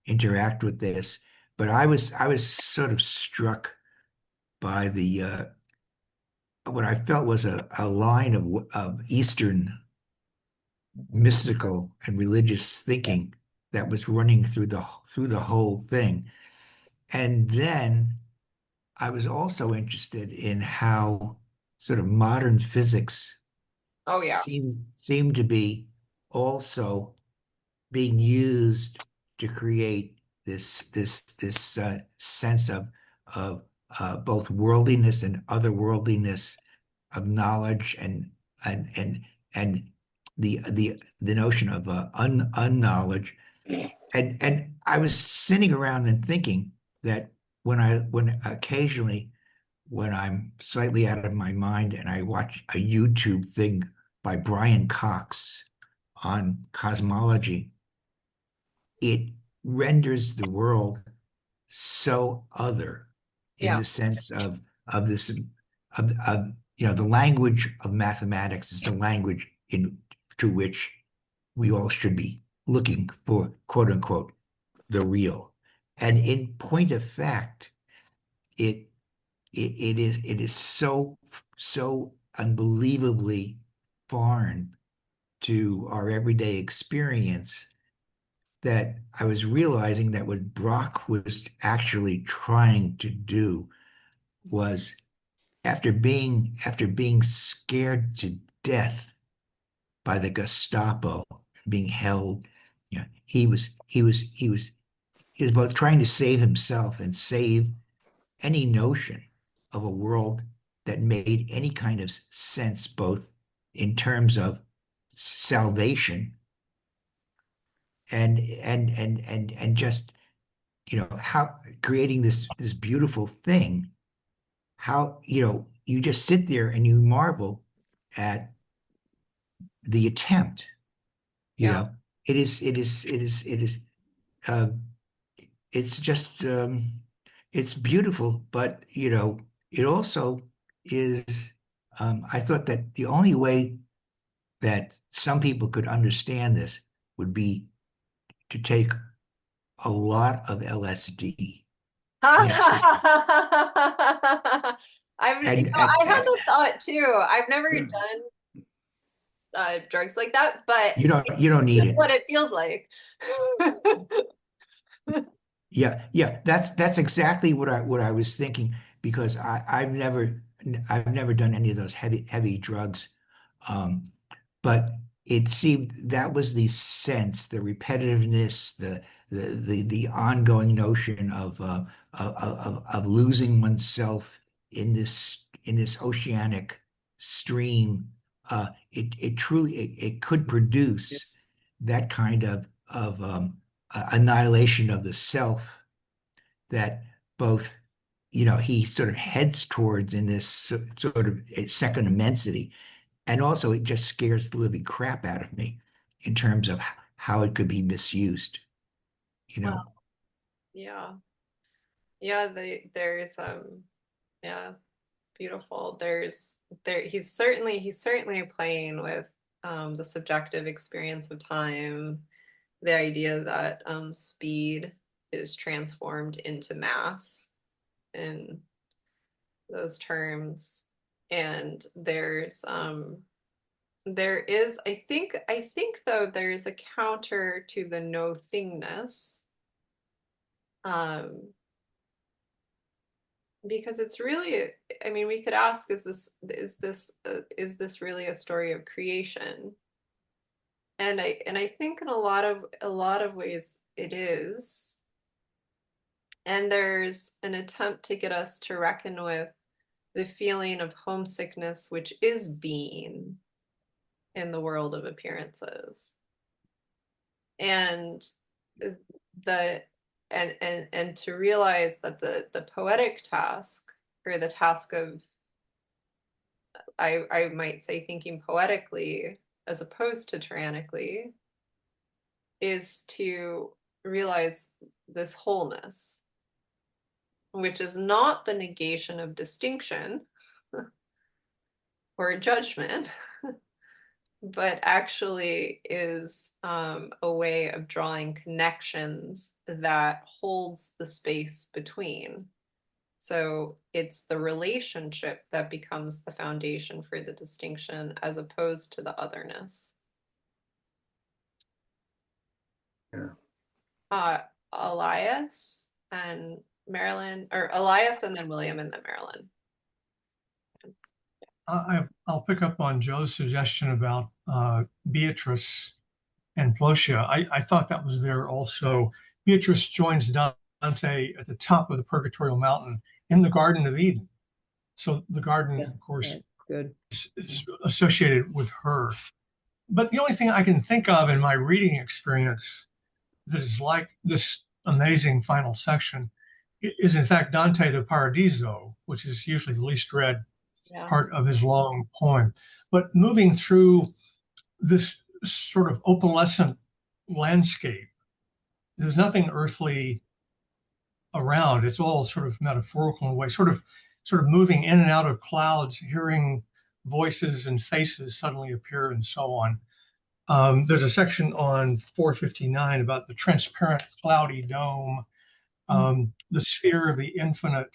interact with this. But I was sort of struck by the what I felt was a line of Eastern mystical and religious thinking that was running through the whole thing. And then I was also interested in how sort of modern physics Oh yeah. seem to be also being used to create this sense of both worldliness and otherworldliness of knowledge and and the notion of unknowledge. And I was sitting around and thinking that when occasionally when I'm slightly out of my mind and I watch a YouTube thing by Brian Cox on cosmology, it renders the world so other in Yeah. the sense of this of the language of mathematics is a language in to which we all should be looking for quote unquote the real. And in point of fact, it it is so unbelievably foreign to our everyday experience that I was realizing that what Brock was actually trying to do was after being scared to death by the Gestapo, being held, he was both trying to save himself and save any notion of a world that made any kind of sense, both in terms of salvation and just how creating this beautiful thing, how you just sit there and you marvel at the attempt. you Yeah. know it is uh, it's just it's beautiful, but it also is I thought that the only way that some people could understand this would be to take a lot of LSD. And that's just and I had the thought too. I've never yeah, done drugs like that, but you don't need that's it. what it feels like. Yeah, that's exactly what I was thinking because I've never done any of those heavy drugs. Um, but it seemed that was the sense, the repetitiveness, the ongoing notion of losing oneself in this oceanic stream. It truly it could produce that kind of annihilation of the self that both he sort of heads towards in this sort of second immensity, and also it just scares the living crap out of me in terms of how it could be misused, you Well, know. yeah. Yeah, there's yeah, beautiful. He's certainly playing with the subjective experience of time, the idea that speed is transformed into mass in those terms. And there is I think though there's a counter to the no thingness, um because it's really, I mean, we could ask, is this really a story of creation? And I think in a lot of ways it is. And there's an attempt to get us to reckon with the feeling of homesickness, which is being in the world of appearances. And the and to realize that the poetic task, or the task of, I might say, thinking poetically as opposed to tyrannically, is to realize this wholeness, which is not the negation of distinction or judgment, but actually is a way of drawing connections that holds the space between. So it's the relationship that becomes the foundation for the distinction as opposed to the otherness. Yeah. Elias and Marilyn, or Elias and then William and then Marilyn. I'll pick up on Joe's suggestion about Beatrice and Plotia. I thought that was there also. Beatrice joins Dante at the top of the Purgatorial Mountain in the Garden of Eden. So the garden, of course, Right. Good. is associated with her. But the only thing I can think of in my reading experience that is like this amazing final section is in fact Dante the Paradiso, which is usually the least read part of his long poem. But moving through this sort of opalescent landscape, there's nothing earthly around. It's all sort of metaphorical in a way, sort of moving in and out of clouds, hearing voices and faces suddenly appear and so on. There's a section on 459 about the transparent cloudy dome, the sphere of the infinite,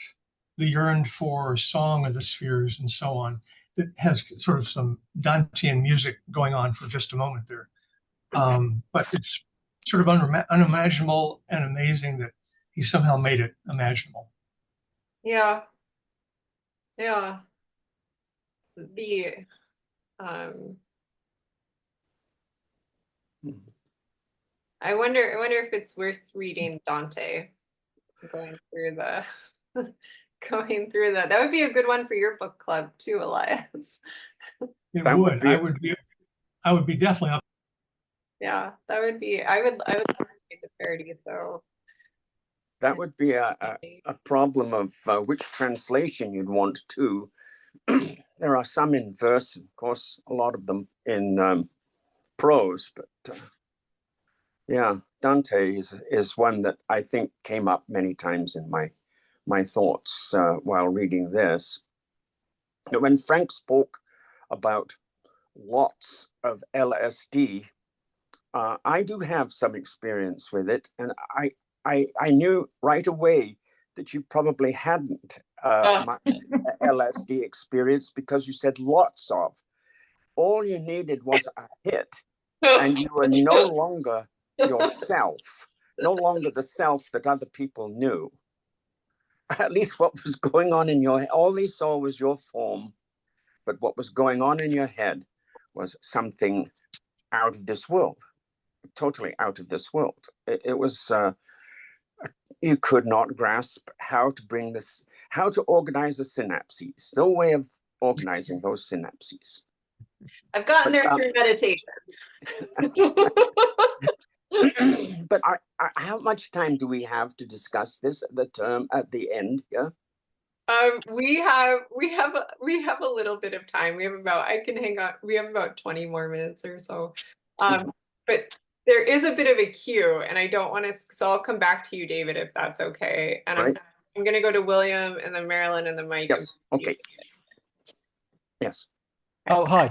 the yearned for song of the spheres, and so on. That has sort of some Dantean music going on for just a moment there. But it's sort of unimaginable and amazing that he somehow made it imaginable. Yeah. Yeah. The I wonder if it's worth reading Dante, going through the going through that. That would be a good one for your book club too, Elias. It That would would. be I would be definitely up. Yeah, that would be. I would love to read the Paradiso. That would be a problem of which translation you'd want to. There are some in verse, of course, a lot of them in prose, but yeah, Dante is one that I think came up many times in my thoughts while reading this. When Frank spoke about lots of LSD, I do have some experience with it, and I knew right away that you probably hadn't much LSD experience because you said lots of. All you needed was a hit, and you were no longer yourself, no longer the self that other people knew. At least what was going on in your head, all they saw was your form, but what was going on in your head was something out of this world, totally out of this world. It was, you could not grasp how to bring this, how to organize the synapses. No way of organizing those synapses. I've gotten there through meditation. But how much time do we have to discuss this at the end here? We have a little bit of time. We have about, I can hang on. We have about 20 more minutes or so. But there is a bit of a queue, and I don't want to. So I'll come back to you, David, if that's okay. And right. I'm going to go to William, and then Marilyn, and then Mike. Yes. Okay. Yes. Oh, hi.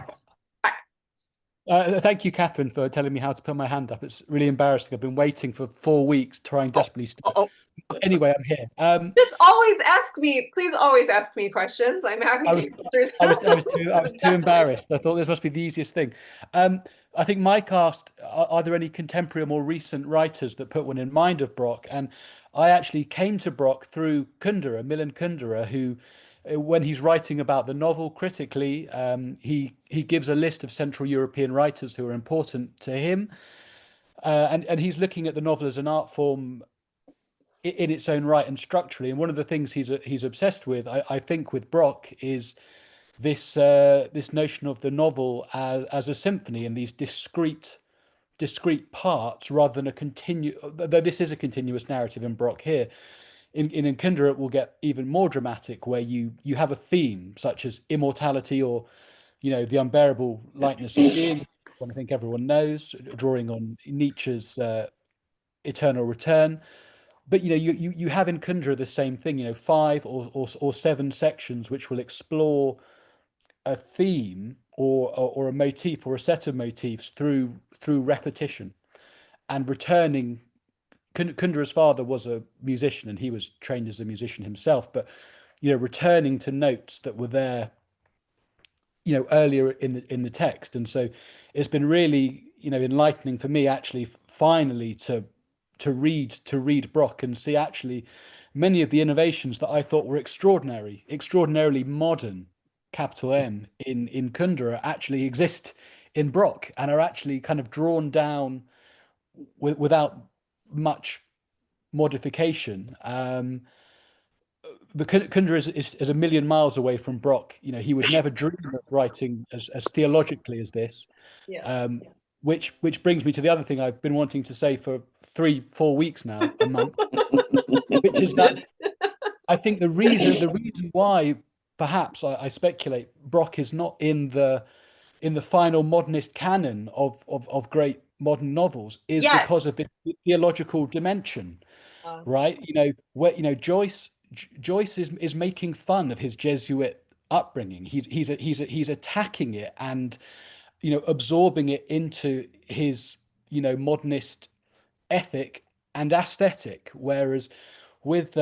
Thank you, Catherine, for telling me how to put my hand up. It's really embarrassing. I've been waiting for 4 weeks, trying desperately to. Anyway, I'm here. Just always ask me. Please always ask me questions. I'm happy. I was too embarrassed. I thought this must be the easiest thing. I think Mike asked, are there any contemporary or more recent writers that put one in mind of Brock? And I actually came to Brock through Kundera, Milan Kundera, who, when he's writing about the novel critically, he gives a list of Central European writers who are important to him, and he's looking at the novel as an art form in its own right and structurally. And one of the things he's obsessed with, I think, with Brock is this notion of the novel as a symphony and these discrete parts rather than a though this is a continuous narrative in Brock here. In Kundera, it will get even more dramatic, where you have a theme such as immortality, or the unbearable lightness of being, one I think everyone knows, drawing on Nietzsche's eternal return. But you have in Kundera the same thing, 5 or 7 sections which will explore a theme or a motif or a set of motifs through repetition and returning. Kundera's father was a musician and he was trained as a musician himself, but returning to notes that were there earlier in the text. And so it's been really enlightening for me actually finally to read Brock and see actually many of the innovations that I thought were extraordinarily modern, capital M, in Kundera actually exist in Brock and are actually kind of drawn down without much modification. But Kundera is a million miles away from Brock. He would never dream of writing as theologically as this. Yeah. Which brings me to the other thing I've been wanting to say for 3-4 weeks now, a month, which is that I think the reason why perhaps I speculate Brock is not in the final modernist canon of great modern novels is Yes. because of this theological dimension, right? Joyce is making fun of his Jesuit upbringing. He's attacking it and absorbing it into his modernist ethic and aesthetic. Whereas with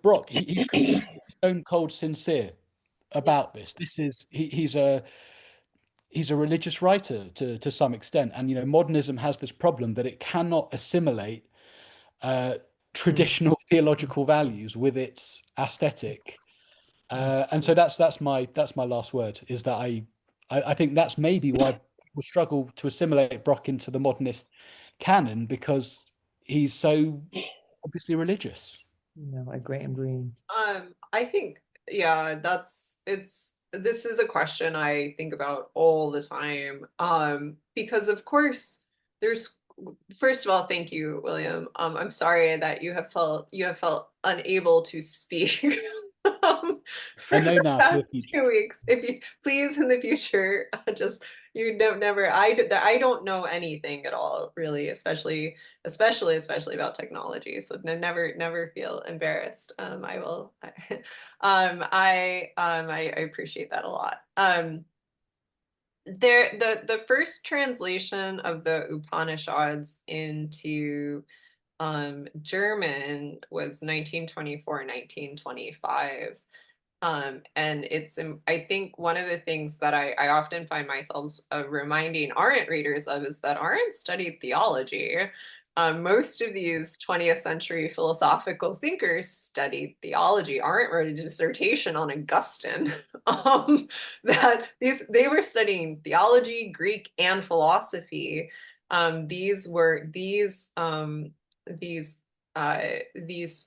Brock, he's stone cold sincere about this. He's a religious writer to some extent, and modernism has this problem that it cannot assimilate traditional theological values with its aesthetic. And so that's my last word, is that I think that's maybe why people struggle to assimilate Brock into the modernist canon, because he's so obviously religious. Like Graham Greene. I think, yeah, this is a question I think about all the time. Because of course first of all, thank you, William. I'm sorry that you have felt unable to speak for I know the now for past the future. 2 weeks. If you please in the future, just never. I don't know anything at all, really, especially about technology. So never feel embarrassed. I will. I appreciate that a lot. The first translation of the Upanishads into German was 1924, 1925. And I think one of the things that I often find myself reminding Arendt readers of is that Arendt studied theology. Most of these 20th century philosophical thinkers studied theology. Arendt wrote a dissertation on Augustine. That they were studying theology, Greek, and philosophy. These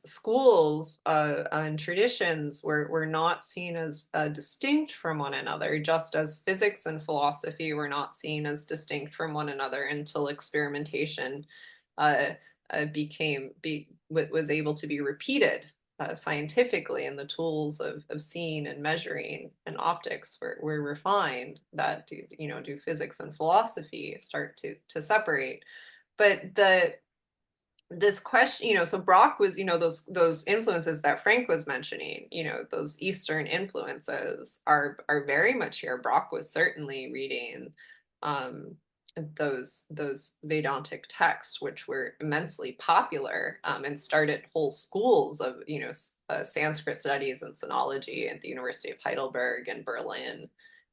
schools and traditions were not seen as distinct from one another, just as physics and philosophy were not seen as distinct from one another until experimentation was able to be repeated scientifically, and the tools of seeing and measuring and optics were refined that do physics and philosophy start to separate. But this question, so Brock was, those influences that Frank was mentioning, those Eastern influences are very much here. Brock was certainly reading those Vedantic texts, which were immensely popular, and started whole schools of Sanskrit studies and sinology at the University of Heidelberg and Berlin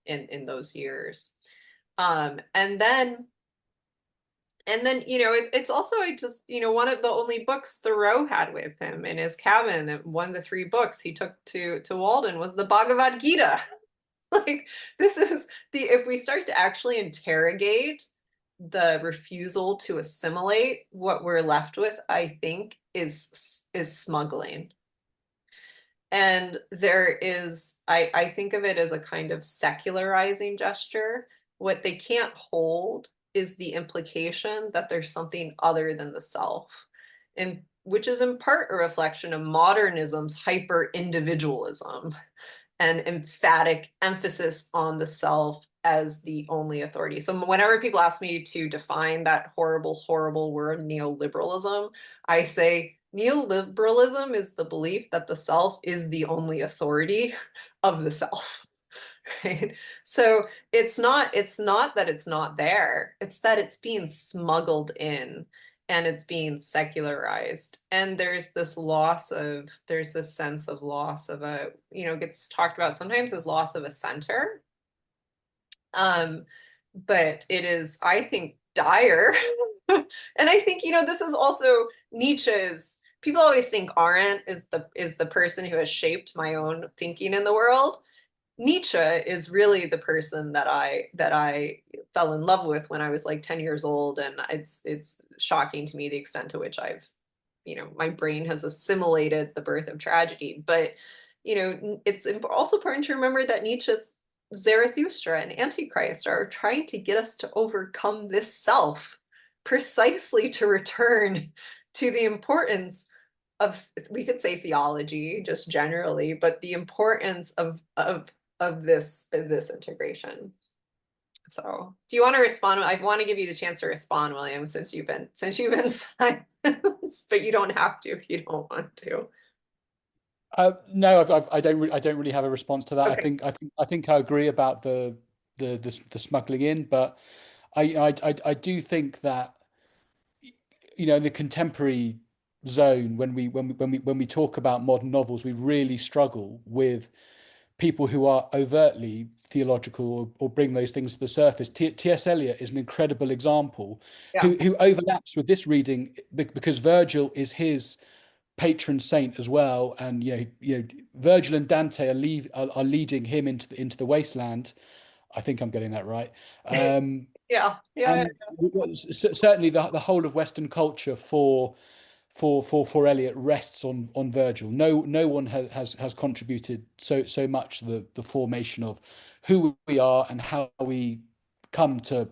in those years. And then it's also one of the only books Thoreau had with him in his cabin. One of the 3 books he took to Walden was the Bhagavad Gita. Like, this is if we start to actually interrogate the refusal to assimilate, what we're left with, I think, is smuggling. And there is, I think of it as a kind of secularizing gesture. What they can't hold is the implication that there's something other than the self, and which is in part a reflection of modernism's hyper individualism and emphatic emphasis on the self as the only authority. So whenever people ask me to define that horrible, horrible word, neoliberalism, I say neoliberalism is the belief that the self is the only authority of the self. Right? So it's not that it's not there, it's that it's being smuggled in and it's being secularized. And there's this sense of loss of a, gets talked about sometimes as loss of a center. But it is, I think, dire. And I think, this is also Nietzsche's. People always think Arendt is the person who has shaped my own thinking in the world. Nietzsche is really the person that I fell in love with when I was like 10 years old, and it's shocking to me the extent to which my brain has assimilated the birth of tragedy. But it's also important to remember that Nietzsche's Zarathustra and Antichrist are trying to get us to overcome this self, precisely to return to the importance of, we could say, theology just generally, but the importance of this integration. So do you want to respond? I want to give you the chance to respond, William, since you've been silent, but you don't have to if you don't want to. No, I don't really have a response to that. Okay. I think I agree about the smuggling in, but I do think that, in the contemporary zone, when we talk about modern novels, we really struggle with people who are overtly theological or bring those things to the surface. T.S. Eliot is an incredible example, Yeah. who overlaps with this reading because Virgil is his patron saint as well, and Virgil and Dante are leading him into the wasteland. I think I'm getting that right. Yeah. And certainly the whole of Western culture for Eliot rests on Virgil. No one has contributed so much to the formation of who we are and how we come to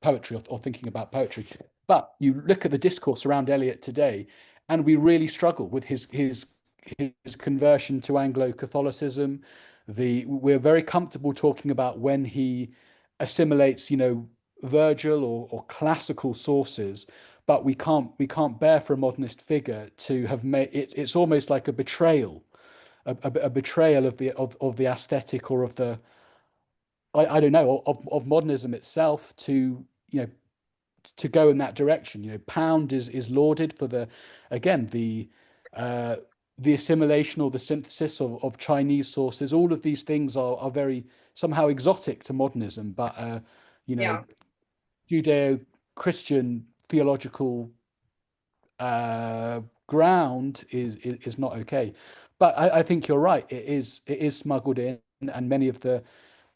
poetry or thinking about poetry. But you look at the discourse around Eliot today, and we really struggle with his conversion to Anglo-Catholicism. We're very comfortable talking about when he assimilates, Virgil or classical sources, but we can't bear for a modernist figure to have made it. It's almost like a betrayal, a betrayal of the aesthetic or of the I don't know of modernism itself to to go in that direction. Pound is lauded for the assimilation or the synthesis of Chinese sources. All of these things are very somehow exotic to modernism, but Yeah. Judeo-Christian theological ground is not okay. But I think you're right. It is smuggled in, and many of the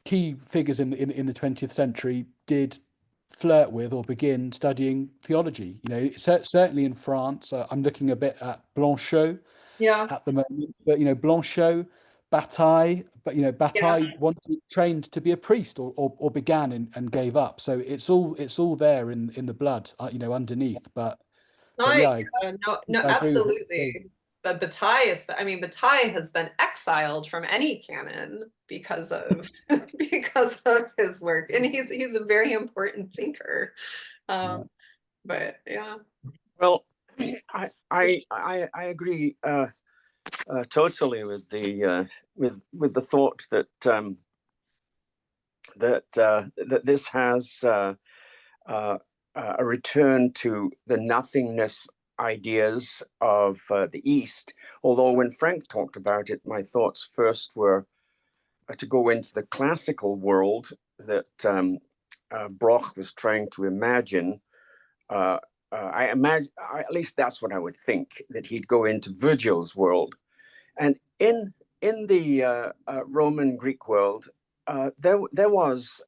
key figures in the 20th century did flirt with or begin studying theology. Certainly in France, I'm looking a bit at Blanchot Yeah. at the moment, but Blanchot, Bataille, but Bataille wanted trained to be a priest or began and gave up. So it's all there in the blood, underneath. But yeah, No, I agree with it. absolutely. But Bataille has been exiled from any canon because of because of his work, and he's a very important thinker. But yeah. Well, I agree totally with the thought that that this has a return to the nothingness ideas of the East. Although when Frank talked about it, my thoughts first were to go into the classical world that Brock was trying to imagine. I imagine, at least that's what I would think, that he'd go into Virgil's world. And in the Roman Greek world, there was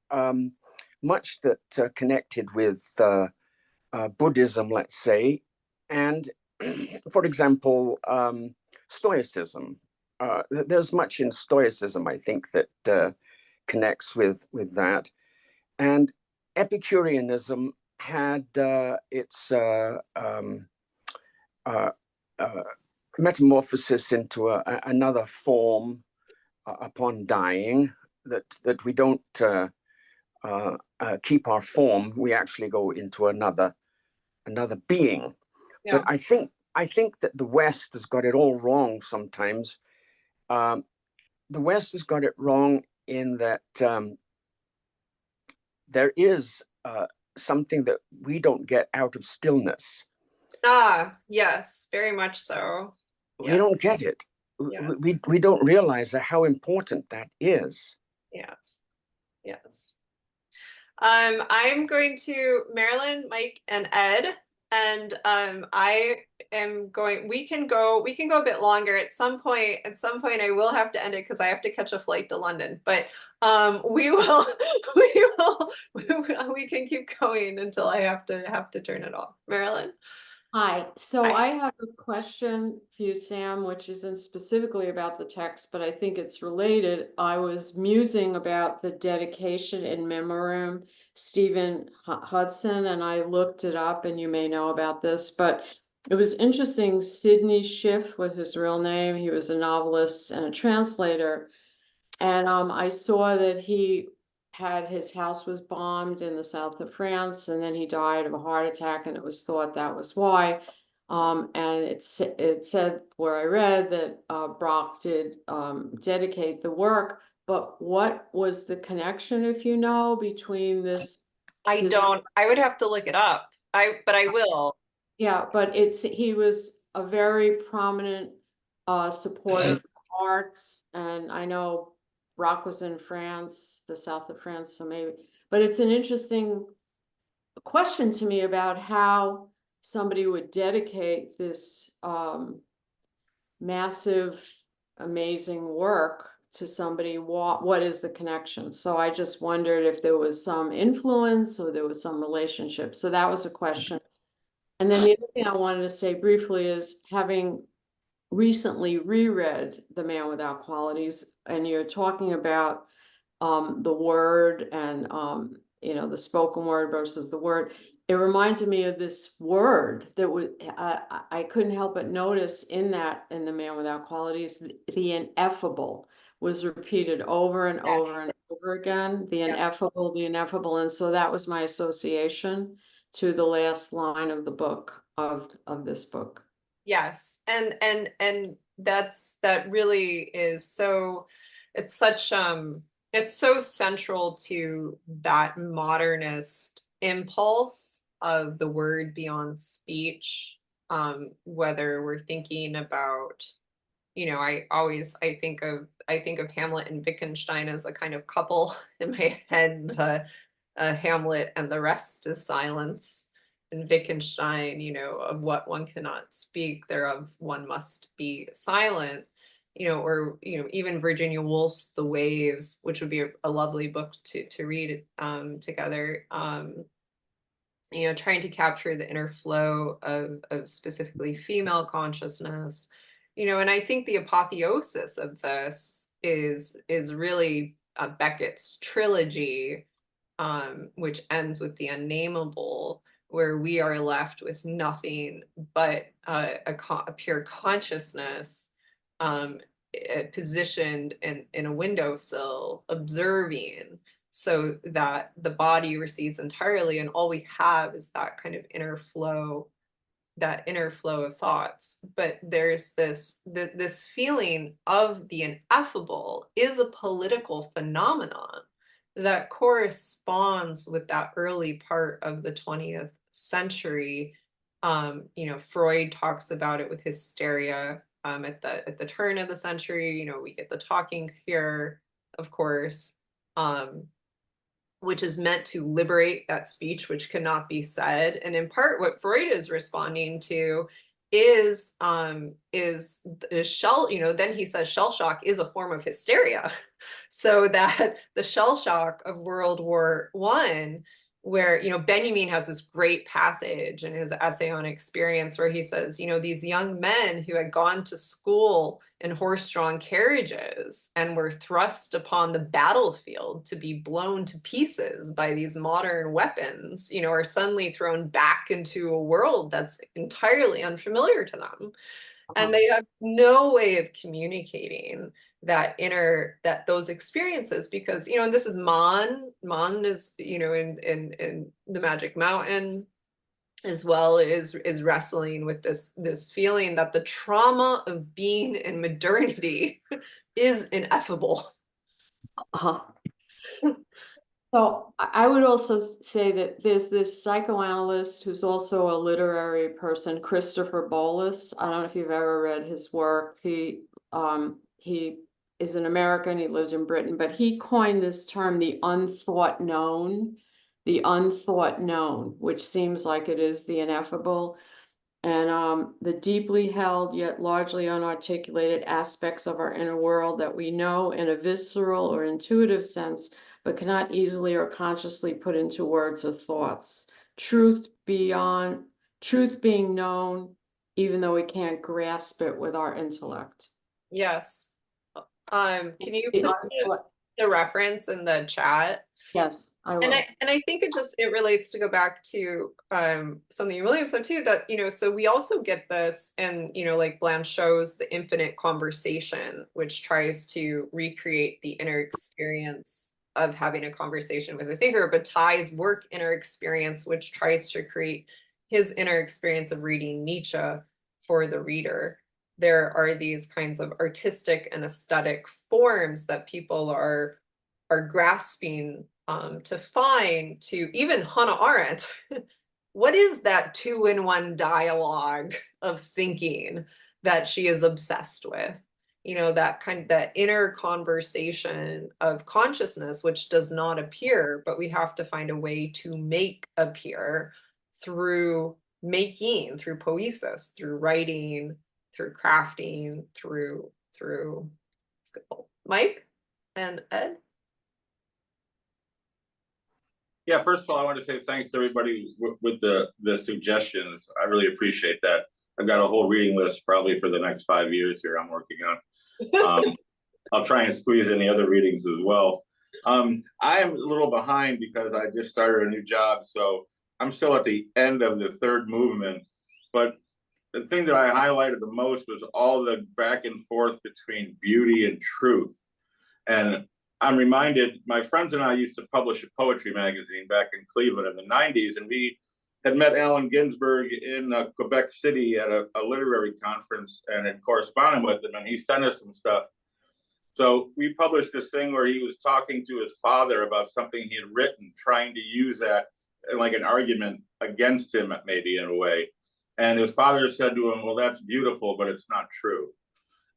much that connected with Buddhism, let's say, and for example, Stoicism. There's much in Stoicism, I think, that connects with that, and Epicureanism had its metamorphosis into another form upon dying that we don't keep our form, we actually go into another being. Yeah. But I think that the West has got it all wrong sometimes. The West has got it wrong in that there is something that we don't get out of stillness. Ah, yes, very much so. We Yeah. don't get it. Yeah. We don't realize how important that is. Yes. Yes. I'm going to Marilyn, Mike, and Ed, and I am going. We can go a bit longer at some point. At some point, I will have to end it because I have to catch a flight to London. But we will, we can keep going until I have to turn it off. Marilyn. Hi, so Hi. I have a question for you, Sam, which isn't specifically about the text, but I think it's related. I was musing about the dedication in memoriam, Stephen Hudson, and I looked it up, and you may know about this, but it was interesting. Sidney Schiff was his real name. He was a novelist and a translator. And I saw that he had his house was bombed in the south of France, and then he died of a heart attack, and it was thought that was why. And it said where I read that Brock did dedicate the work, but what was the connection, if you know, between this? I don't. I would have to look it up. But I will. Yeah, but he was a very prominent supporter of arts, and I know Brock was in France, the south of France, so maybe, but it's an interesting question to me about how somebody would dedicate this massive, amazing work to somebody. What is the connection? So I just wondered if there was some influence or there was some relationship. So that was a question. And then the other thing I wanted to say briefly is, having recently reread The Man Without Qualities, and you're talking about the word and the spoken word versus the word. It reminded me of this word that was I couldn't help but notice in The Man Without Qualities, the ineffable was repeated over and over and over again. The ineffable, the ineffable, and so that was my association to the last line of the book of this book. Yes, and that really is so. It's such it's so central to that modernist impulse of the word beyond speech. Whether we're thinking about, I think of Hamlet and Wittgenstein as a kind of couple in my head. The Hamlet and the rest is silence. And Wittgenstein, of what one cannot speak, thereof one must be silent. Or even Virginia Woolf's The Waves, which would be a lovely book to read together. Trying to capture the inner flow of specifically female consciousness. And I think the apotheosis of this is really Beckett's trilogy, which ends with the unnameable, where we are left with nothing but a pure consciousness, positioned in a windowsill, observing, so that the body recedes entirely, and all we have is that kind of inner flow of thoughts. But there's this feeling of the ineffable is a political phenomenon that corresponds with that early part of the 20th century. Freud talks about it with hysteria at the turn of the century. We get the talking cure, of course, which is meant to liberate that speech which cannot be said. And in part, what Freud is responding to is shell. Then he says shell shock is a form of hysteria. So that the shell shock of World War I, where Benjamin has this great passage in his essay on experience where he says, these young men who had gone to school in horse-drawn carriages and were thrust upon the battlefield to be blown to pieces by these modern weapons, are suddenly thrown back into a world that's entirely unfamiliar to them. and they have no way of communicating those experiences, because and this is Mon is in the Magic Mountain as well, is wrestling with this feeling that the trauma of being in modernity is ineffable. Uh-huh. So I would also say that there's this psychoanalyst who's also a literary person, Christopher Bolus. I don't know if you've ever read his work. He is an American, he lives in Britain, but he coined this term, the unthought known, which seems like it is the ineffable. And the deeply held yet largely unarticulated aspects of our inner world that we know in a visceral or intuitive sense, but cannot easily or consciously put into words or thoughts. Truth being known, even though we can't grasp it with our intellect. Yes. Can you put the reference in the chat? Yes, I will. And I think it relates to go back to something William said too, that so we also get this, and like Blanche shows the infinite conversation, which tries to recreate the inner experience of having a conversation with a thinker, but Ty's work inner experience, which tries to create his inner experience of reading Nietzsche for the reader. There are these kinds of artistic and aesthetic forms that people are grasping to find, to even Hannah Arendt. What is that 2-in-1 dialogue of thinking that she is obsessed with? That inner conversation of consciousness, which does not appear, but we have to find a way to make appear through making, through poesis, through writing, through crafting, through Mike and Ed. Yeah, first of all, I want to say thanks to everybody with the suggestions. I really appreciate that. I've got a whole reading list probably for the next 5 years here I'm working on. I'll try and squeeze in the other readings as well. I am a little behind because I just started a new job, so I'm still at the end of the third movement. But the thing that I highlighted the most was all the back and forth between beauty and truth. And I'm reminded, my friends and I used to publish a poetry magazine back in Cleveland in the 90s, and we had met Allen Ginsberg in Quebec City at a literary conference and had corresponded with him, and he sent us some stuff. So we published this thing where he was talking to his father about something he had written, trying to use that like an argument against him, maybe in a way. And his father said to him, well, that's beautiful, but it's not true.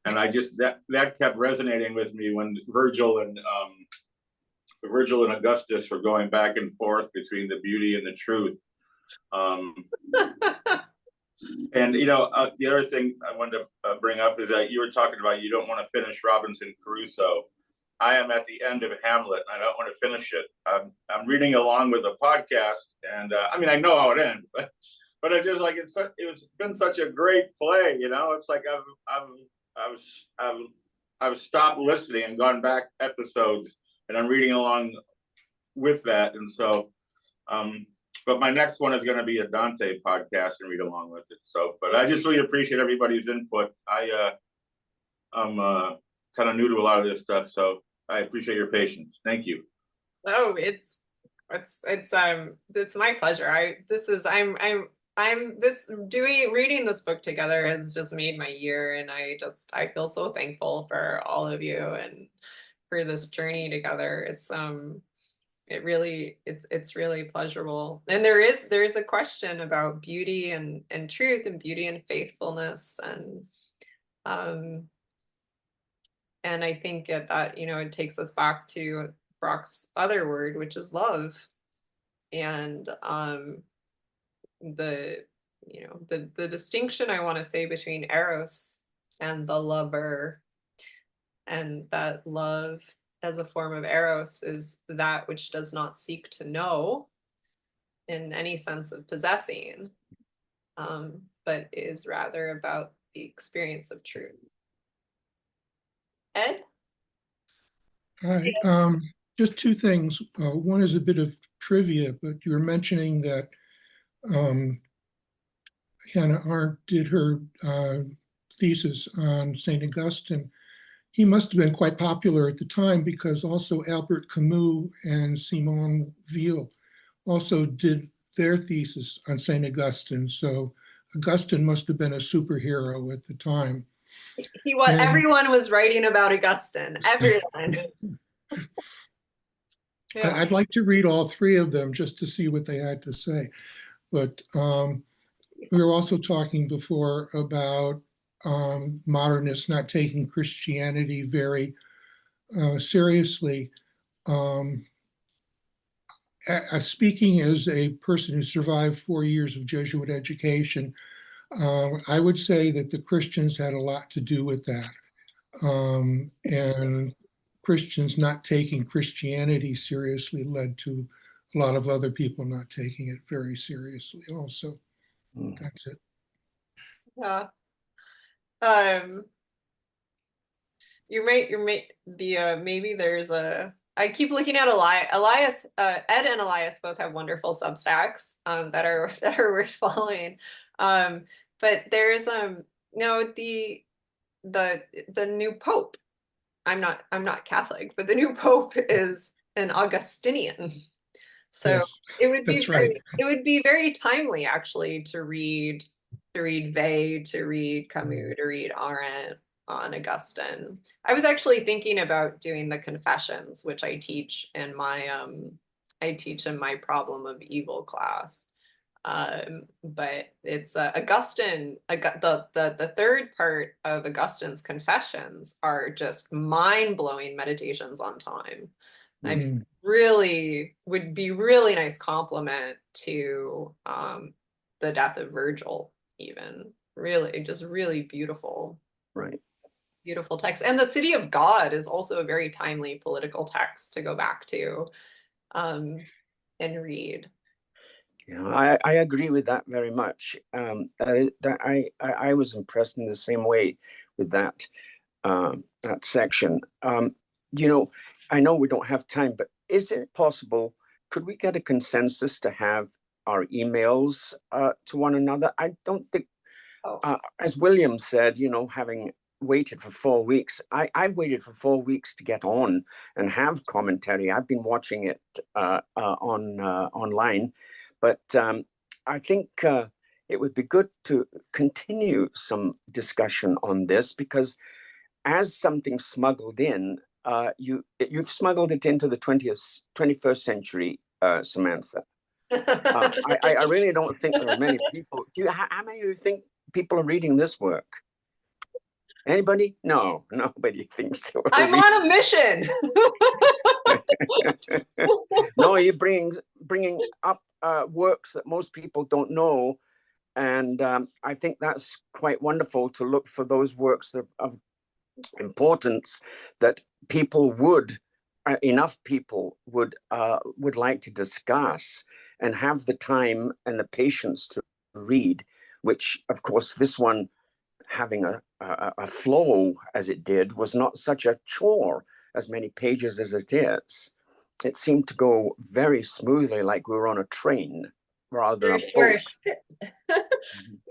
And I just, that kept resonating with me when Virgil and Augustus were going back and forth between the beauty and the truth. And the other thing I wanted to bring up is that you were talking about you don't want to finish Robinson Crusoe. I am at the end of Hamlet. And I don't want to finish it. I'm reading along with the podcast, and I know how it ends, but it's just like it's been such a great play. It's like I've stopped listening and gone back episodes, and I'm reading along with that. And so, but my next one is going to be a Dante podcast and read along with it. So, but I just really appreciate everybody's input. I'm kind of new to a lot of this stuff, so I appreciate your patience. Thank you. Oh, it's my pleasure. Reading this book together has just made my year, and I feel so thankful for all of you and for this journey together. It's really pleasurable. And there is a question about beauty and truth, and beauty and faithfulness, and I think that it takes us back to Brock's other word, which is love. And the distinction I want to say between Eros and the lover, and that love as a form of Eros is that which does not seek to know in any sense of possessing, but is rather about the experience of truth. Ed? Hi. Just two things. One is a bit of trivia, but you were mentioning that Hannah Arendt did her thesis on St. Augustine. He must have been quite popular at the time because also Albert Camus and Simone Weil also did their thesis on St. Augustine. So Augustine must have been a superhero at the time. Everyone was writing about Augustine. Everyone. Yeah. I'd like to read all three of them just to see what they had to say. But we were also talking before about modernists not taking Christianity very seriously. Speaking as a person who survived 4 years of Jesuit education, I would say that the Christians had a lot to do with that. And Christians not taking Christianity seriously led to a lot of other people not taking it very seriously also. That's it. Yeah. You're maybe there's I keep looking at Elias, Ed and Elias both have wonderful Substacks that are worth following. But there's no the new Pope. I'm not Catholic, but the new Pope is an Augustinian. So Yes, it would be right. it would be very timely actually to read Weil, to read Camus, to read Arendt on Augustine. I was actually thinking about doing the Confessions, which I teach in my Problem of Evil class. But it's Augustine. The third part of Augustine's Confessions are just mind-blowing meditations on time. I mean, really would be really nice compliment to the Death of Virgil, even. Really, just really beautiful. Right. Beautiful text. And the City of God is also a very timely political text to go back to and read. Yeah, I agree with that very much. I was impressed in the same way with that section. I know we don't have time, but is it possible? Could we get a consensus to have our emails to one another? I don't think, as William said, having waited for 4 weeks, I've waited for 4 weeks to get on and have commentary. I've been watching it online. But I think it would be good to continue some discussion on this, because as something smuggled in, you've smuggled it into the 21st century, Samantha. I really don't think there are many people. How many of you think people are reading this work? Anybody? No, nobody thinks so. I'm on a mission. No, you're bringing up works that most people don't know, and I think that's quite wonderful to look for those works of importance that people enough people would like to discuss and have the time and the patience to read. Which, of course, this one, having a flow as it did, was not such a chore, as many pages as it is. It seemed to go very smoothly, like we were on a train rather than a boat.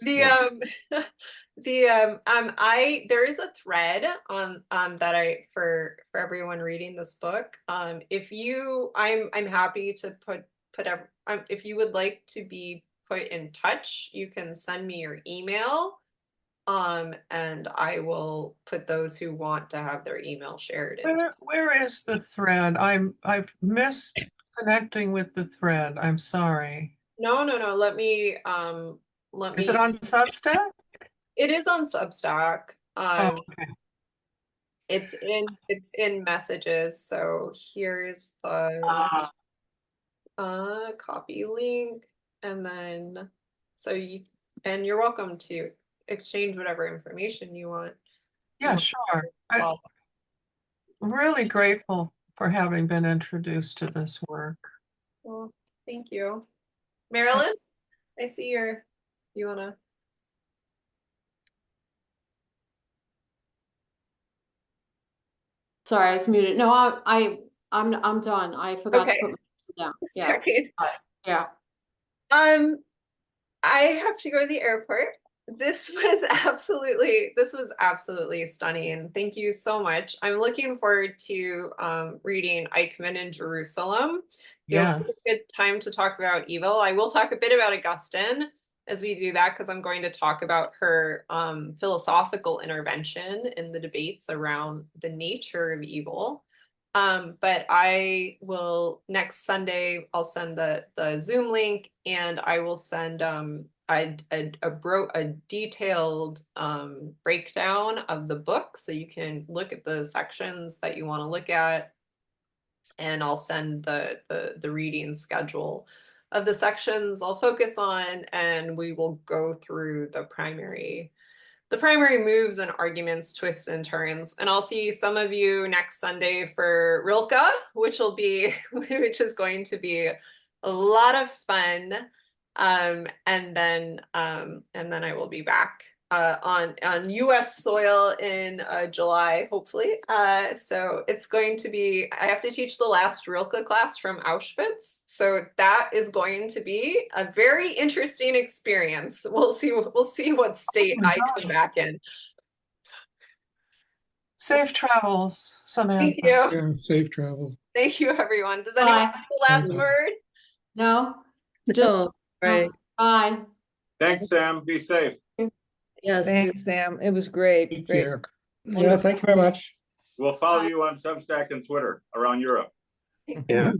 There is a thread on that for everyone reading this book. I'm happy to put if you would like to be put in touch, you can send me your email. And I will put those who want to have their email shared. Where is the thread? I've missed connecting with the thread. I'm sorry. No. Let me. Is it on Substack? It is on Substack. Okay. It's in messages. So here's the copy link, and then you're welcome to exchange whatever information you want. Yeah, sure. I'm really grateful for having been introduced to this work. Well, thank you. Marilyn, I see you wanna. Sorry, I was muted. No, I'm done. I forgot to put my down. Yeah. I have to go to the airport. this was absolutely stunning. Thank you so much. I'm looking forward to reading Eichmann in Jerusalem. It Yeah. was a good time to talk about evil. I will talk a bit about Augustine as we do that, because I'm going to talk about her philosophical intervention in the debates around the nature of evil. But I will next Sunday, I'll send the Zoom link, and I will send a detailed breakdown of the book, so you can look at the sections that you want to look at, and I'll send the reading schedule of the sections I'll focus on, and we will go through the primary moves and arguments, twists and turns. And I'll see some of you next Sunday for Rilke, which is going to be a lot of fun. And then I will be back on US soil in July, hopefully. So it's going to be, I have to teach the last Rilke class from Auschwitz. So that is going to be a very interesting experience. We'll see what state I come back in. Safe travels, Samantha. Thank you. Yeah, safe travel. Thank you, everyone. Does anyone have the last word? No, just right. bye. Thanks, Sam. Be safe. Yes. Thanks, Sam. It was great. Take Great. care. Yeah, thank you very much. We'll follow you on Substack and Twitter around Europe. Yeah.